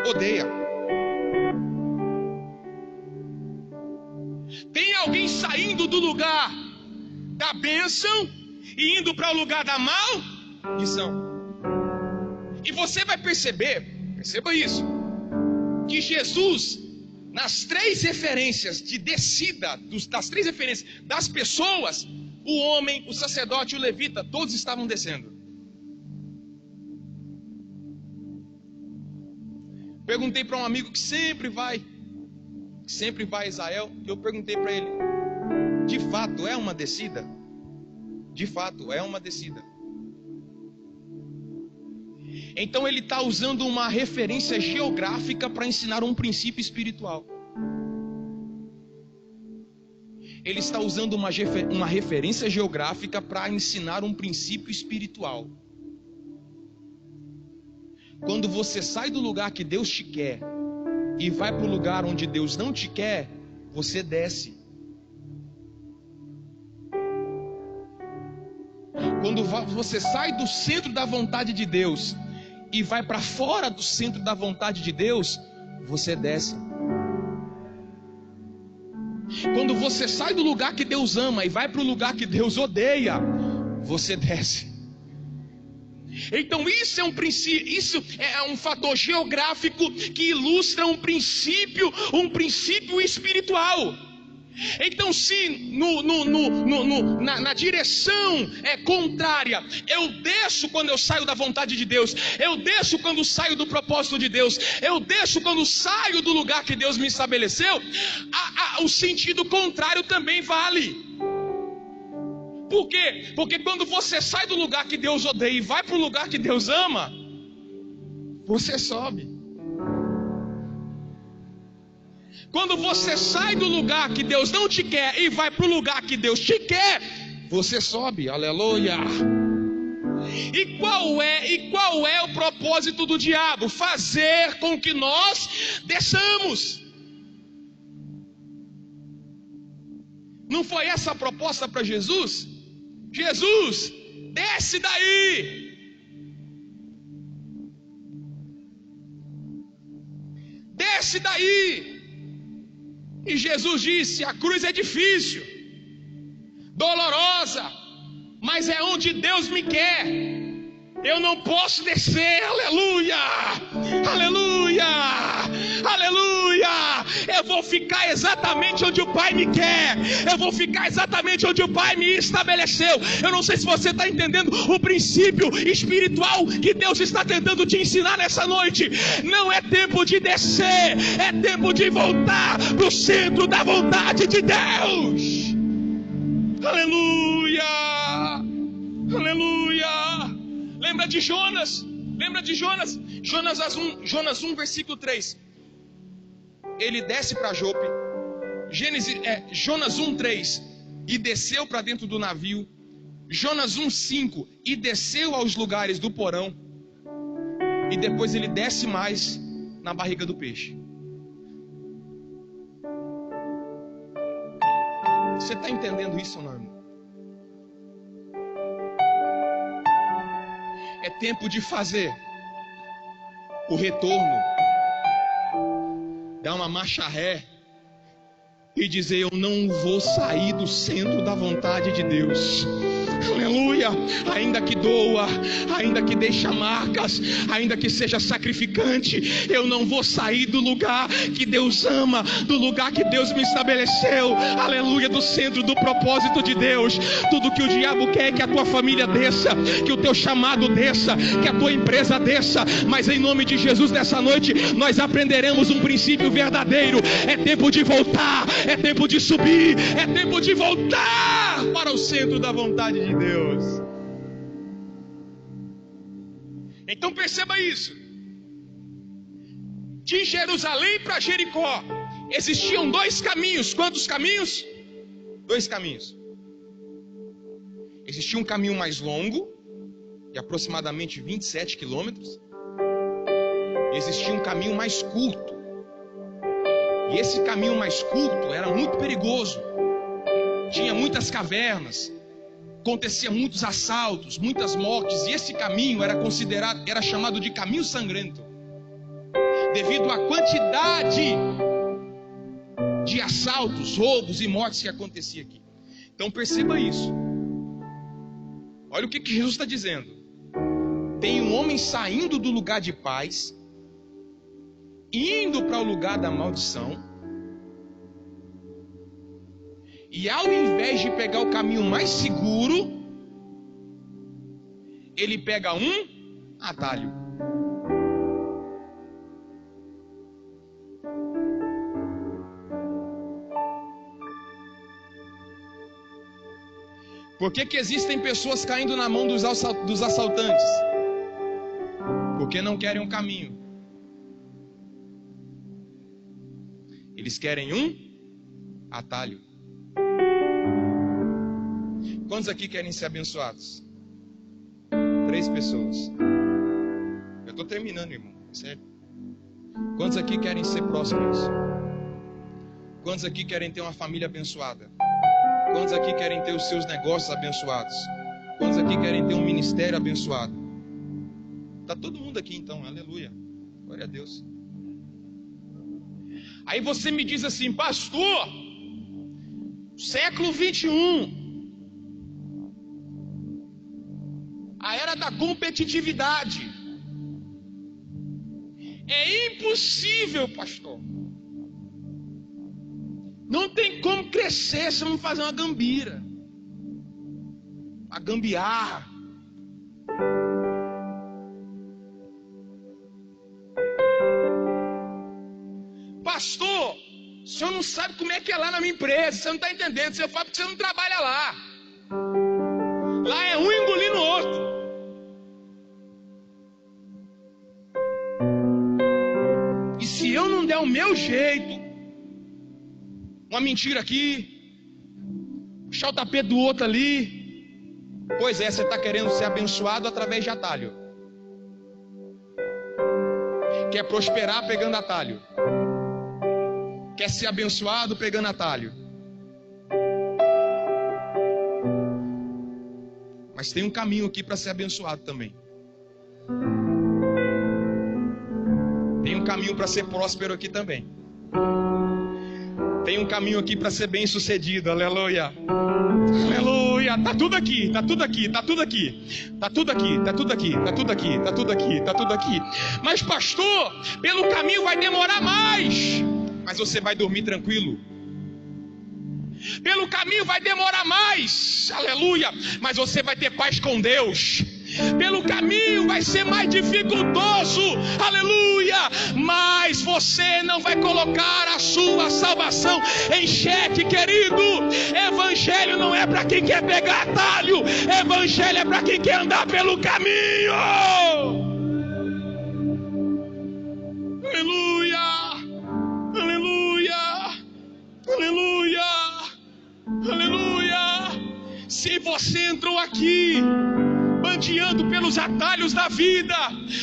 [SPEAKER 3] odeia. Tem alguém saindo do lugar da bênção e indo para o lugar da maldição. E você vai perceber Perceba isso. Que Jesus, nas três referências de descida, das três referências das pessoas, o homem, o sacerdote e o levita, todos estavam descendo. Perguntei para um amigo que sempre vai a Israel, e eu perguntei para ele: de fato é uma descida? De fato é uma descida. Então ele está usando uma referência geográfica para ensinar um princípio espiritual. Ele está usando uma referência geográfica para ensinar um princípio espiritual. Quando você sai do lugar que Deus te quer e vai para o lugar onde Deus não te quer, você desce. Quando você sai do centro da vontade de Deus e vai para fora do centro da vontade de Deus, você desce. Quando você sai do lugar que Deus ama e vai para o lugar que Deus odeia, você desce. Então isso é um princípio, isso é um fator geográfico que ilustra um princípio espiritual. Então, se na direção contrária, eu desço quando eu saio da vontade de Deus, eu desço quando saio do propósito de Deus, eu desço quando saio do lugar que Deus me estabeleceu, o sentido contrário também vale. Por quê? Porque quando você sai do lugar que Deus odeia e vai para o lugar que Deus ama, você sobe. Quando você sai do lugar que Deus não te quer e vai para o lugar que Deus te quer, você sobe. Aleluia. E qual é o propósito do diabo? Fazer com que nós desçamos. Não foi essa a proposta para Jesus? Jesus, desce daí. Desce daí. E Jesus disse: a cruz é difícil, dolorosa, mas é onde Deus me quer. Eu não posso descer. Aleluia, aleluia, aleluia. Eu vou ficar exatamente onde o Pai me quer. Eu vou ficar exatamente onde o Pai me estabeleceu. Eu não sei se você está entendendo o princípio espiritual que Deus está tentando te ensinar nessa noite. Não é tempo de descer, é tempo de voltar para o centro da vontade de Deus. Aleluia, aleluia. Lembra de Jonas? Lembra de Jonas? Jonas 1, versículo 3. Ele desce para Jope. Jonas 1, 3. E desceu para dentro do navio. Jonas 1, 5. E desceu aos lugares do porão. E depois ele desce mais na barriga do peixe. Você está entendendo isso ou não, irmão? É tempo de fazer o retorno, dar uma marcha ré e dizer: eu não vou sair do centro da vontade de Deus. Aleluia. Ainda que doa, ainda que deixe marcas, ainda que seja sacrificante, eu não vou sair do lugar que Deus ama, do lugar que Deus me estabeleceu. Aleluia. Do centro do propósito de Deus. Tudo que o diabo quer é que a tua família desça, que o teu chamado desça, que a tua empresa desça. Mas em nome de Jesus, nessa noite nós aprenderemos um princípio verdadeiro. É tempo de voltar, é tempo de subir, é tempo de voltar para o centro da vontade de Deus. Então perceba isso. De Jerusalém para Jericó existiam dois caminhos. Quantos caminhos? Dois caminhos. Existia um caminho mais longo, de aproximadamente 27 quilômetros. E existia um caminho mais curto. E esse caminho mais curto era muito perigoso. Tinha muitas cavernas, acontecia muitos assaltos, muitas mortes, e esse caminho era chamado de caminho sangrento, devido à quantidade de assaltos, roubos e mortes que acontecia aqui. Então perceba isso. Olha o que Jesus está dizendo. Tem um homem saindo do lugar de paz indo para o lugar da maldição. E ao invés de pegar o caminho mais seguro, ele pega um atalho. Por que existem pessoas caindo na mão dos assaltantes? Porque não querem um caminho. Eles querem um atalho. Quantos aqui querem ser abençoados? 3 pessoas. Eu estou terminando, irmão. Sério. Quantos aqui querem ser prósperos? Quantos aqui querem ter uma família abençoada? Quantos aqui querem ter os seus negócios abençoados? Quantos aqui querem ter um ministério abençoado? Está todo mundo aqui então, aleluia. Glória a Deus. Aí você me diz assim, pastor, século 21, a era da competitividade. É impossível, pastor. Não tem como crescer se não fazer uma gambira, uma gambiarra. Pastor, o senhor não sabe como é que é lá na minha empresa, você não está entendendo, você fala porque você não trabalha lá. Lá é um engolindo o outro. E se eu não der o meu jeito, uma mentira aqui, puxar o tapete do outro ali, pois é, você está querendo ser abençoado através de atalho. Quer prosperar pegando atalho. Quer ser abençoado pegando atalho. Mas tem um caminho aqui para ser abençoado também. Tem um caminho para ser próspero aqui também. Tem um caminho aqui para ser bem sucedido, aleluia. Aleluia, tá tudo aqui, tá tudo aqui, tá tudo aqui. Tá tudo aqui, tá tudo aqui, tá tudo aqui, tá tudo aqui, tá tudo aqui. Mas pastor, pelo caminho vai demorar mais. Mas você vai dormir tranquilo. Pelo caminho vai demorar mais, aleluia. Mas você vai ter paz com Deus. Pelo caminho vai ser mais dificultoso, aleluia. Mas você não vai colocar a sua salvação em xeque, querido. Evangelho não é para quem quer pegar atalho. Evangelho é para quem quer andar pelo caminho. Aleluia, aleluia, aleluia, aleluia. Se você entrou aqui bandeando pelos atalhos da vida,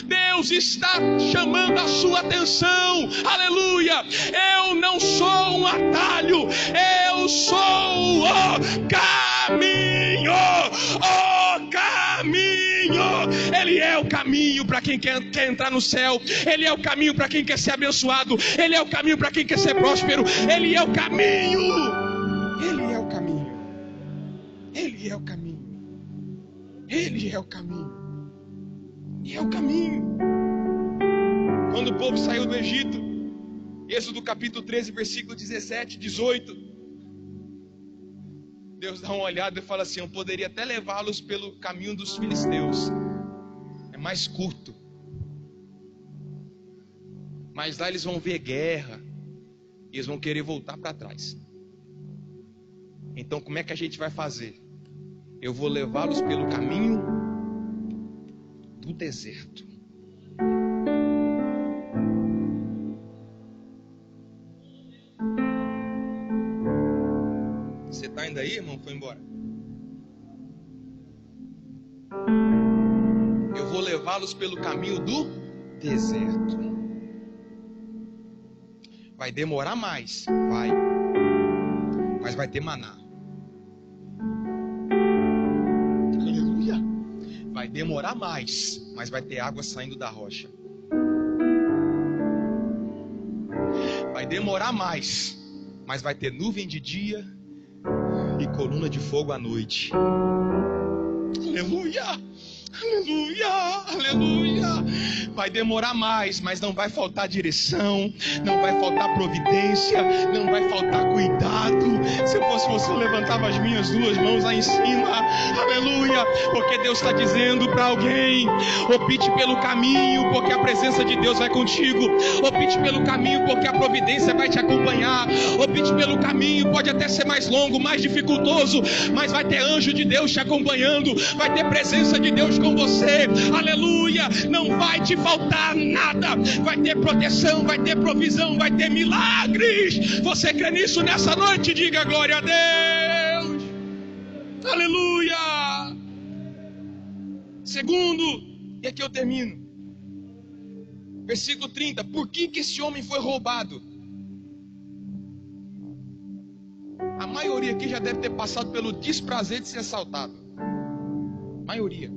[SPEAKER 3] Deus está chamando a sua atenção, aleluia. Eu não sou um atalho, eu sou o caminho, o caminho. Ele é o caminho para quem quer entrar no céu, Ele é o caminho para quem quer ser abençoado, Ele é o caminho para quem quer ser próspero, Ele é o caminho, Ele é o caminho, Ele é o caminho. Ele é o caminho. E é o caminho. Quando o povo saiu do Egito, Êxodo capítulo 13, versículo 17, 18, Deus dá uma olhada e fala assim: eu poderia até levá-los pelo caminho dos filisteus. É mais curto. Mas lá eles vão ver guerra. E eles vão querer voltar para trás. Então como é que a gente vai fazer? Eu vou levá-los pelo caminho do deserto. Você está ainda aí, irmão? Foi embora. Eu vou levá-los pelo caminho do deserto. Vai demorar mais? Vai. Mas vai ter maná. Vai demorar mais, mas vai ter água saindo da rocha. Vai demorar mais, mas vai ter nuvem de dia e coluna de fogo à noite. Aleluia! Aleluia, aleluia. Vai demorar mais, mas não vai faltar direção, não vai faltar providência, não vai faltar cuidado. Se eu fosse você, eu levantava as minhas duas mãos lá em cima. Aleluia, porque Deus está dizendo para alguém: opte pelo caminho, porque a presença de Deus vai contigo. Opte pelo caminho, porque a providência vai te acompanhar. Opte pelo caminho, pode até ser mais longo, mais dificultoso, mas vai ter anjo de Deus te acompanhando, vai ter presença de Deus com você. Aleluia, não vai te faltar nada, vai ter proteção, vai ter provisão, vai ter milagres. Você crê nisso nessa noite? Diga glória a Deus. Aleluia. Segundo, e aqui eu termino, versículo 30. Por que esse homem foi roubado? A maioria aqui já deve ter passado pelo desprazer de ser assaltado. Maioria.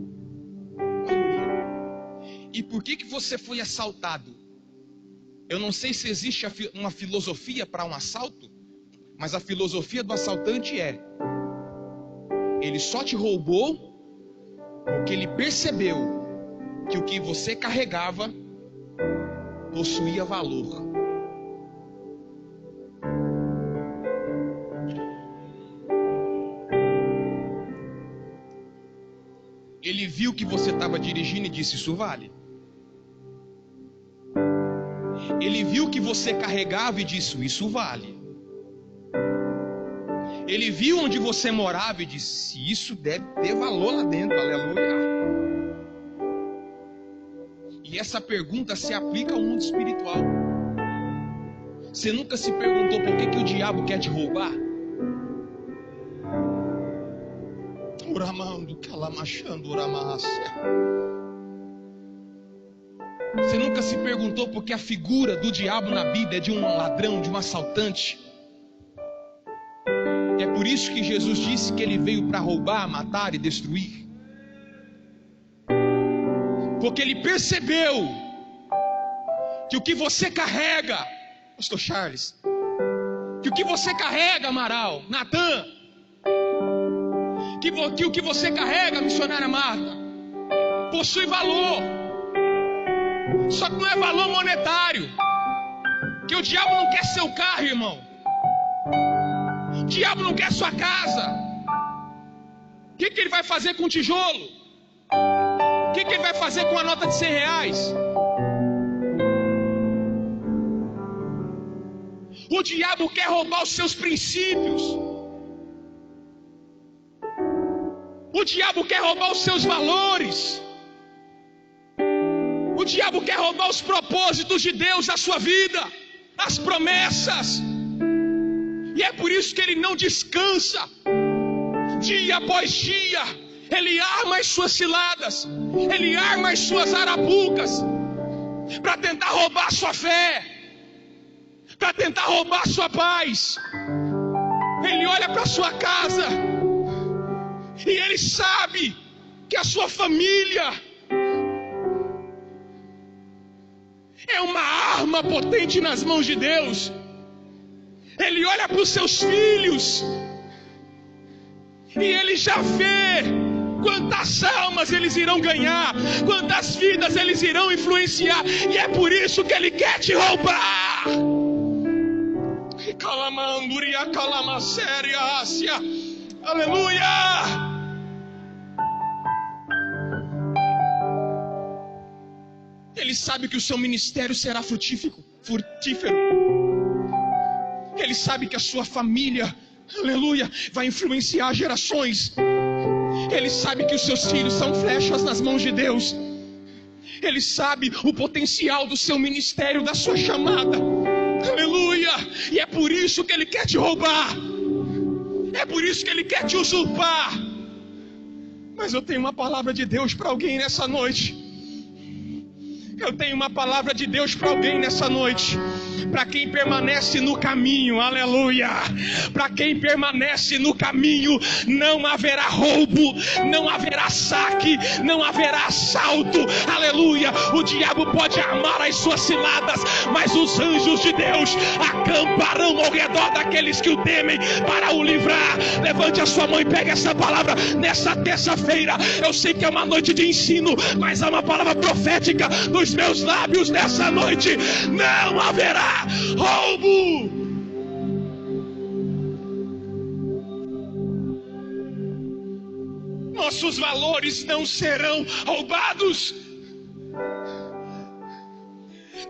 [SPEAKER 3] E por que você foi assaltado? Eu não sei se existe uma filosofia para um assalto, mas a filosofia do assaltante é: ele só te roubou porque ele percebeu que o que você carregava possuía valor. Ele viu que você estava dirigindo e disse: isso vale. Ele viu que você carregava e disse: isso vale. Ele viu onde você morava e disse: isso deve ter valor lá dentro. Aleluia. E essa pergunta se aplica ao mundo espiritual. Você nunca se perguntou por que o diabo quer te roubar? Uramando, calamachando, uramácia. Você nunca se perguntou por que a figura do diabo na Bíblia é de um ladrão, de um assaltante? É por isso que Jesus disse que ele veio para roubar, matar e destruir. Porque ele percebeu que o que você carrega, Pastor Charles, que o que você carrega, Amaral, Natan, que o que você carrega, missionária Marta, possui valor. Só que não é valor monetário. Que o diabo não quer seu carro, irmão. O diabo não quer sua casa. O que ele vai fazer com o tijolo? O que ele vai fazer com a nota de R$100? O diabo quer roubar os seus princípios. O diabo quer roubar os seus valores. O diabo quer roubar os propósitos de Deus na sua vida, as promessas. E é por isso que ele não descansa. Dia após dia, ele arma as suas ciladas, ele arma as suas arapucas, para tentar roubar a sua fé, para tentar roubar a sua paz. Ele olha para a sua casa e ele sabe que a sua família é uma arma potente nas mãos de Deus. Ele olha para os seus filhos e ele já vê quantas almas eles irão ganhar, quantas vidas eles irão influenciar. E é por isso que ele quer te roubar. Aleluia. Ele sabe que o seu ministério será frutífero. Ele sabe que a sua família, aleluia, vai influenciar gerações. Ele sabe que os seus filhos são flechas nas mãos de Deus. Ele sabe o potencial do seu ministério, da sua chamada. Aleluia. E é por isso que ele quer te roubar. É por isso que ele quer te usurpar. Mas eu tenho uma palavra de Deus para alguém nessa noite. Eu tenho uma palavra de Deus para alguém nessa noite. Para quem permanece no caminho, aleluia. Para quem permanece no caminho, não haverá roubo, não haverá saque, não haverá assalto, aleluia. O diabo pode armar as suas ciladas, mas os anjos de Deus acamparão ao redor daqueles que o temem para o livrar. Levante a sua mão e pegue essa palavra nessa terça-feira. Eu sei que é uma noite de ensino, mas há uma palavra profética dos meus lábios nessa noite. Não haverá roubo. Nossos valores não serão roubados.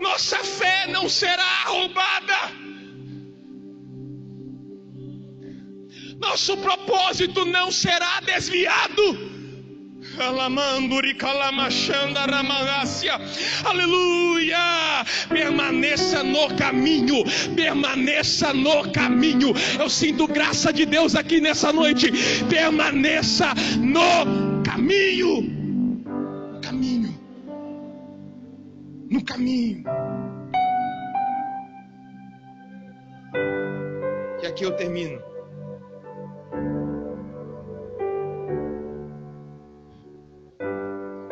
[SPEAKER 3] Nossa fé não será roubada. Nosso propósito não será desviado. Aleluia. Permaneça no caminho. Permaneça no caminho. Eu sinto graça de Deus aqui nessa noite. Permaneça no caminho. No caminho. No caminho. E aqui eu termino.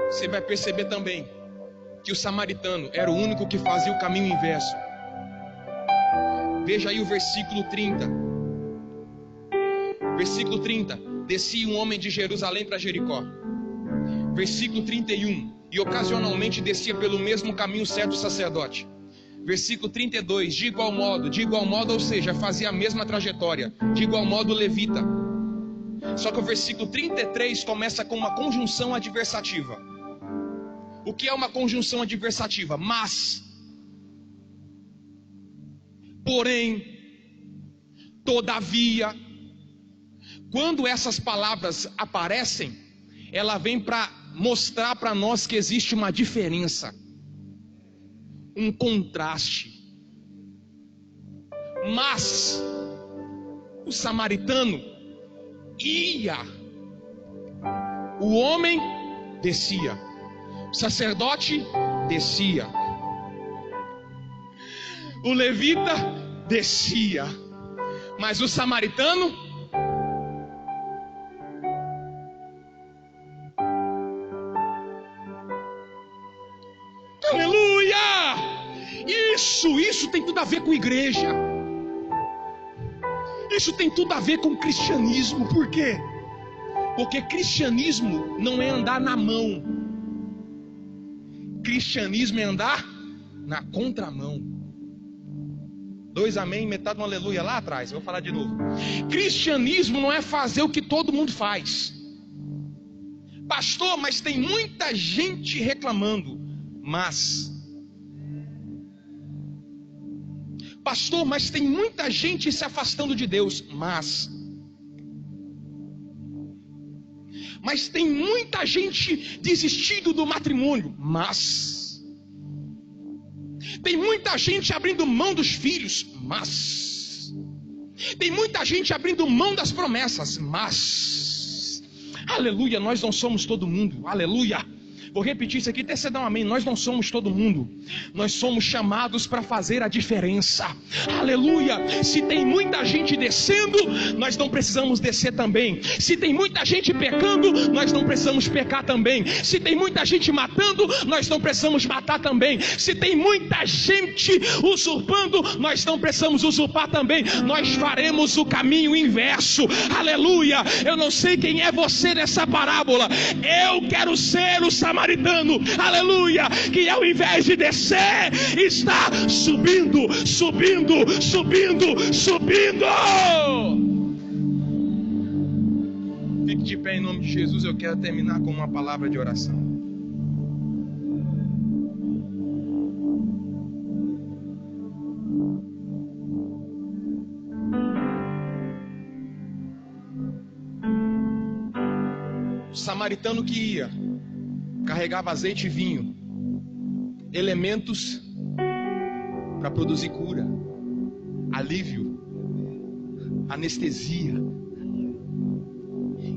[SPEAKER 3] Você vai perceber também que o samaritano era o único que fazia o caminho inverso. Veja aí o versículo 30. Versículo 30. Descia um homem de Jerusalém para Jericó. Versículo 31. E ocasionalmente descia pelo mesmo caminho certo sacerdote. Versículo 32. De igual modo, ou seja, fazia a mesma trajetória. De igual modo, o levita. Só que o versículo 33 começa com uma conjunção adversativa. O que é uma conjunção adversativa? Mas, porém, todavia. Quando essas palavras aparecem, ela vem para mostrar para nós que existe uma diferença, um contraste. Mas o samaritano ia, o homem descia, o sacerdote descia, o levita descia, mas o samaritano aleluia. Isso tem tudo a ver com igreja. Isso tem tudo a ver com cristianismo. Por quê? Porque cristianismo não é andar na mão. Cristianismo é andar na contramão. 2 amém, metade um aleluia lá atrás. Eu vou falar de novo. Cristianismo não é fazer o que todo mundo faz. Pastor, mas tem muita gente reclamando. Pastor, mas tem muita gente se afastando de Deus. Mas tem muita gente desistindo do matrimônio. Tem muita gente abrindo mão dos filhos. Tem muita gente abrindo mão das promessas. Aleluia, nós não somos todo mundo. Aleluia. Vou repetir isso aqui até você dar um amém. Nós não somos todo mundo. Nós somos chamados para fazer a diferença. Aleluia. Se tem muita gente descendo, nós não precisamos descer também. Se tem muita gente pecando, nós não precisamos pecar também. Se tem muita gente matando, nós não precisamos matar também. Se tem muita gente usurpando, nós não precisamos usurpar também. Nós faremos o caminho inverso. Aleluia. Eu não sei quem é você nessa parábola. Eu quero ser o samaritano, aleluia, que ao invés de descer, está subindo. Fique de pé em nome de Jesus. Eu quero terminar com uma palavra de oração. O samaritano que ia carregava azeite e vinho, elementos para produzir cura, alívio, anestesia.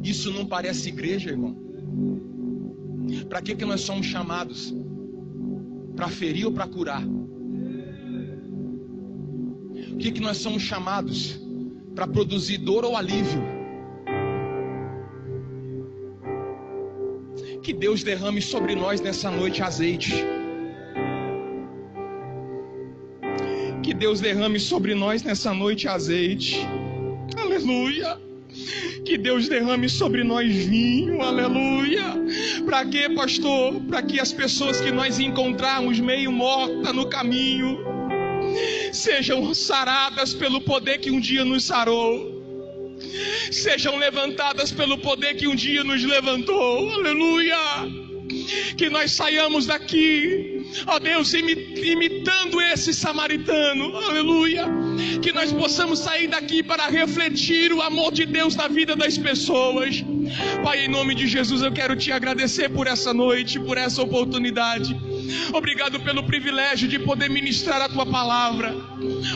[SPEAKER 3] Isso não parece igreja, irmão? Para que nós somos chamados? Para ferir ou para curar? que nós somos chamados? Para produzir dor ou alívio? Que Deus derrame sobre nós nessa noite azeite. Que Deus derrame sobre nós nessa noite azeite. Aleluia. Que Deus derrame sobre nós vinho. Aleluia. Para quê, pastor? Para que as pessoas que nós encontrarmos meio mortas no caminho sejam saradas pelo poder que um dia nos sarou. Sejam levantadas pelo poder que um dia nos levantou. Aleluia. Que nós saiamos daqui, ó Deus, imitando esse samaritano. Aleluia. Que nós possamos sair daqui para refletir o amor de Deus na vida das pessoas. Pai, em nome de Jesus, eu quero te agradecer por essa noite, por essa oportunidade. Obrigado pelo privilégio de poder ministrar a tua palavra.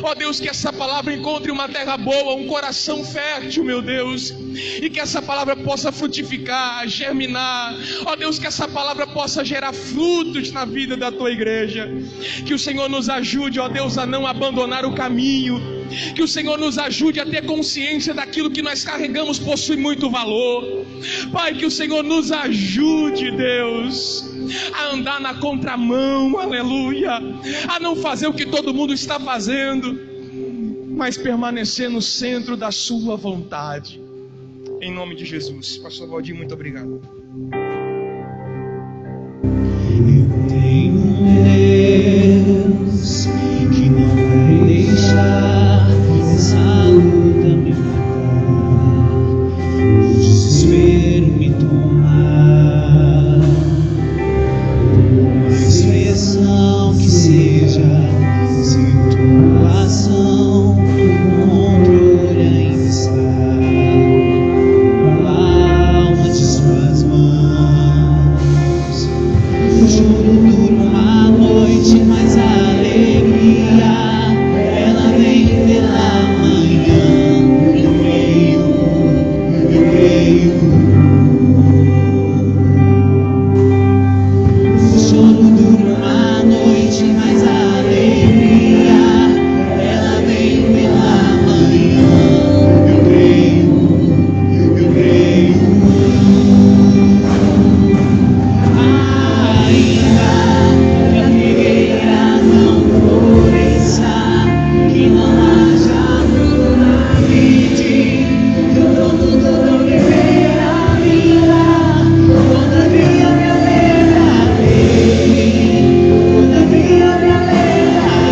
[SPEAKER 3] Ó Deus, que essa palavra encontre uma terra boa, um coração fértil, meu Deus, e que essa palavra possa frutificar, germinar. Ó Deus, que essa palavra possa gerar frutos na vida da tua igreja. Que o Senhor nos ajude, ó Deus, a não abandonar o caminho. Que o Senhor nos ajude a ter consciência daquilo que nós carregamos possui muito valor. Pai, que o Senhor nos ajude, Deus, a andar na contramão, aleluia, a não fazer o que todo mundo está fazendo, mas permanecer no centro da sua vontade. Em nome de Jesus. Pastor Valdir, muito obrigado.
[SPEAKER 2] Eu tenho um Deus que não vai deixar essa luta me matar, o desespero me tomar. Uma expressão que seja situação, o controle ainda está. A alma de suas mãos. O choro dura uma noite, mas a alegria ela vem pela manhã. Eu creio, eu creio. O choro dura uma noite, mas a alegria ela vem pela manhã. Eu creio, eu creio. Ainda que a figueira não floresça, que não haja flor na vide, que o dono da oliveira virá, todavia me alegrarei, todavia me alegrarei, todavia me alegrarei.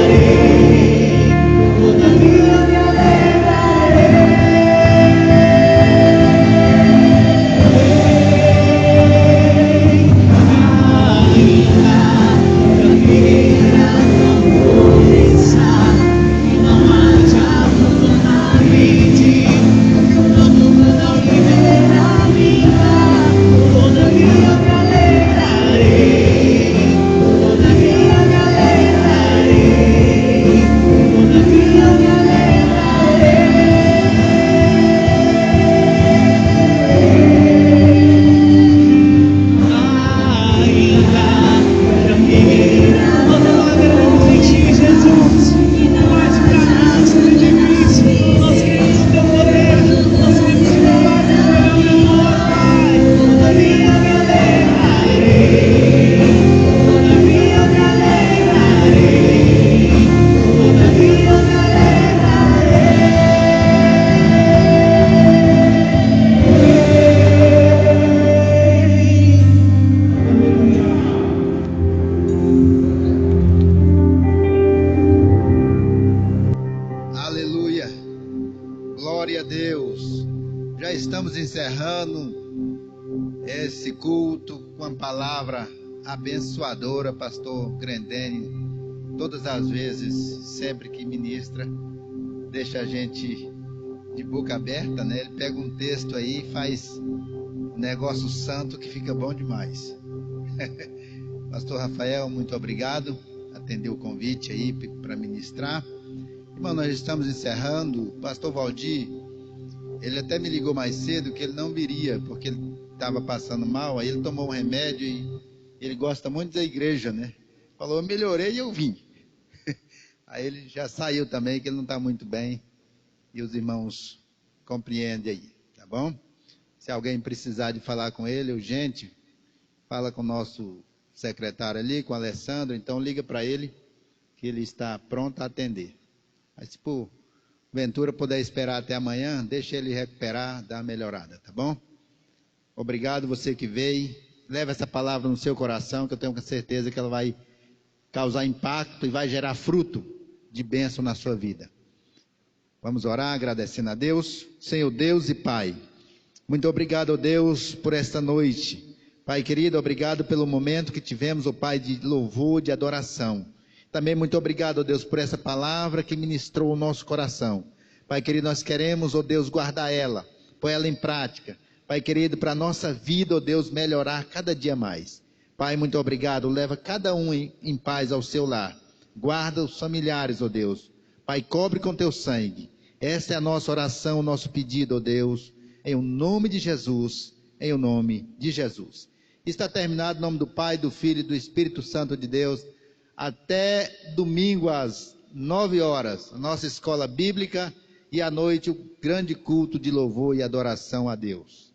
[SPEAKER 1] Aleluia. Glória a Deus. Já estamos encerrando esse culto com a palavra abençoadora, pastor Grendene. Todas as vezes, sempre que ministra, deixa a gente de boca aberta, né? Ele pega um texto aí e faz um negócio santo que fica bom demais. Pastor Rafael, muito obrigado. Atendeu o convite aí para ministrar. Irmão, nós estamos encerrando. O pastor Valdir, ele até me ligou mais cedo que ele não viria, porque ele estava passando mal. Aí ele tomou um remédio e ele gosta muito da igreja, né? Falou, eu melhorei e eu vim. Aí ele já saiu também, que ele não está muito bem. E os irmãos compreendem aí, tá bom? Se alguém precisar de falar com ele, urgente, fala com o nosso secretário ali, com o Alessandro, então liga para ele, que ele está pronto a atender. Mas se por ventura puder esperar até amanhã, deixa ele recuperar, dar uma melhorada, tá bom? Obrigado você que veio, leva essa palavra no seu coração, que eu tenho certeza que ela vai causar impacto e vai gerar fruto de bênção na sua vida. Vamos orar agradecendo a Deus. Senhor Deus e Pai, muito obrigado, ó Deus, por esta noite. Pai querido, obrigado pelo momento que tivemos, ó Pai, de louvor, de adoração. Também muito obrigado, ó Deus, por essa palavra que ministrou o nosso coração. Pai querido, nós queremos, ó Deus, guardar ela, pôr ela em prática. Pai querido, para a nossa vida, ó Deus, melhorar cada dia mais. Pai, muito obrigado. Leva cada um em paz ao seu lar. Guarda os familiares, ó Deus. Pai, cobre com teu sangue. Essa é a nossa oração, o nosso pedido, ó Deus. Em o nome de Jesus. Em o nome de Jesus. Está terminado em nome do Pai, do Filho e do Espírito Santo de Deus. Até domingo às 9 horas, a nossa escola bíblica. E à noite o grande culto de louvor e adoração a Deus.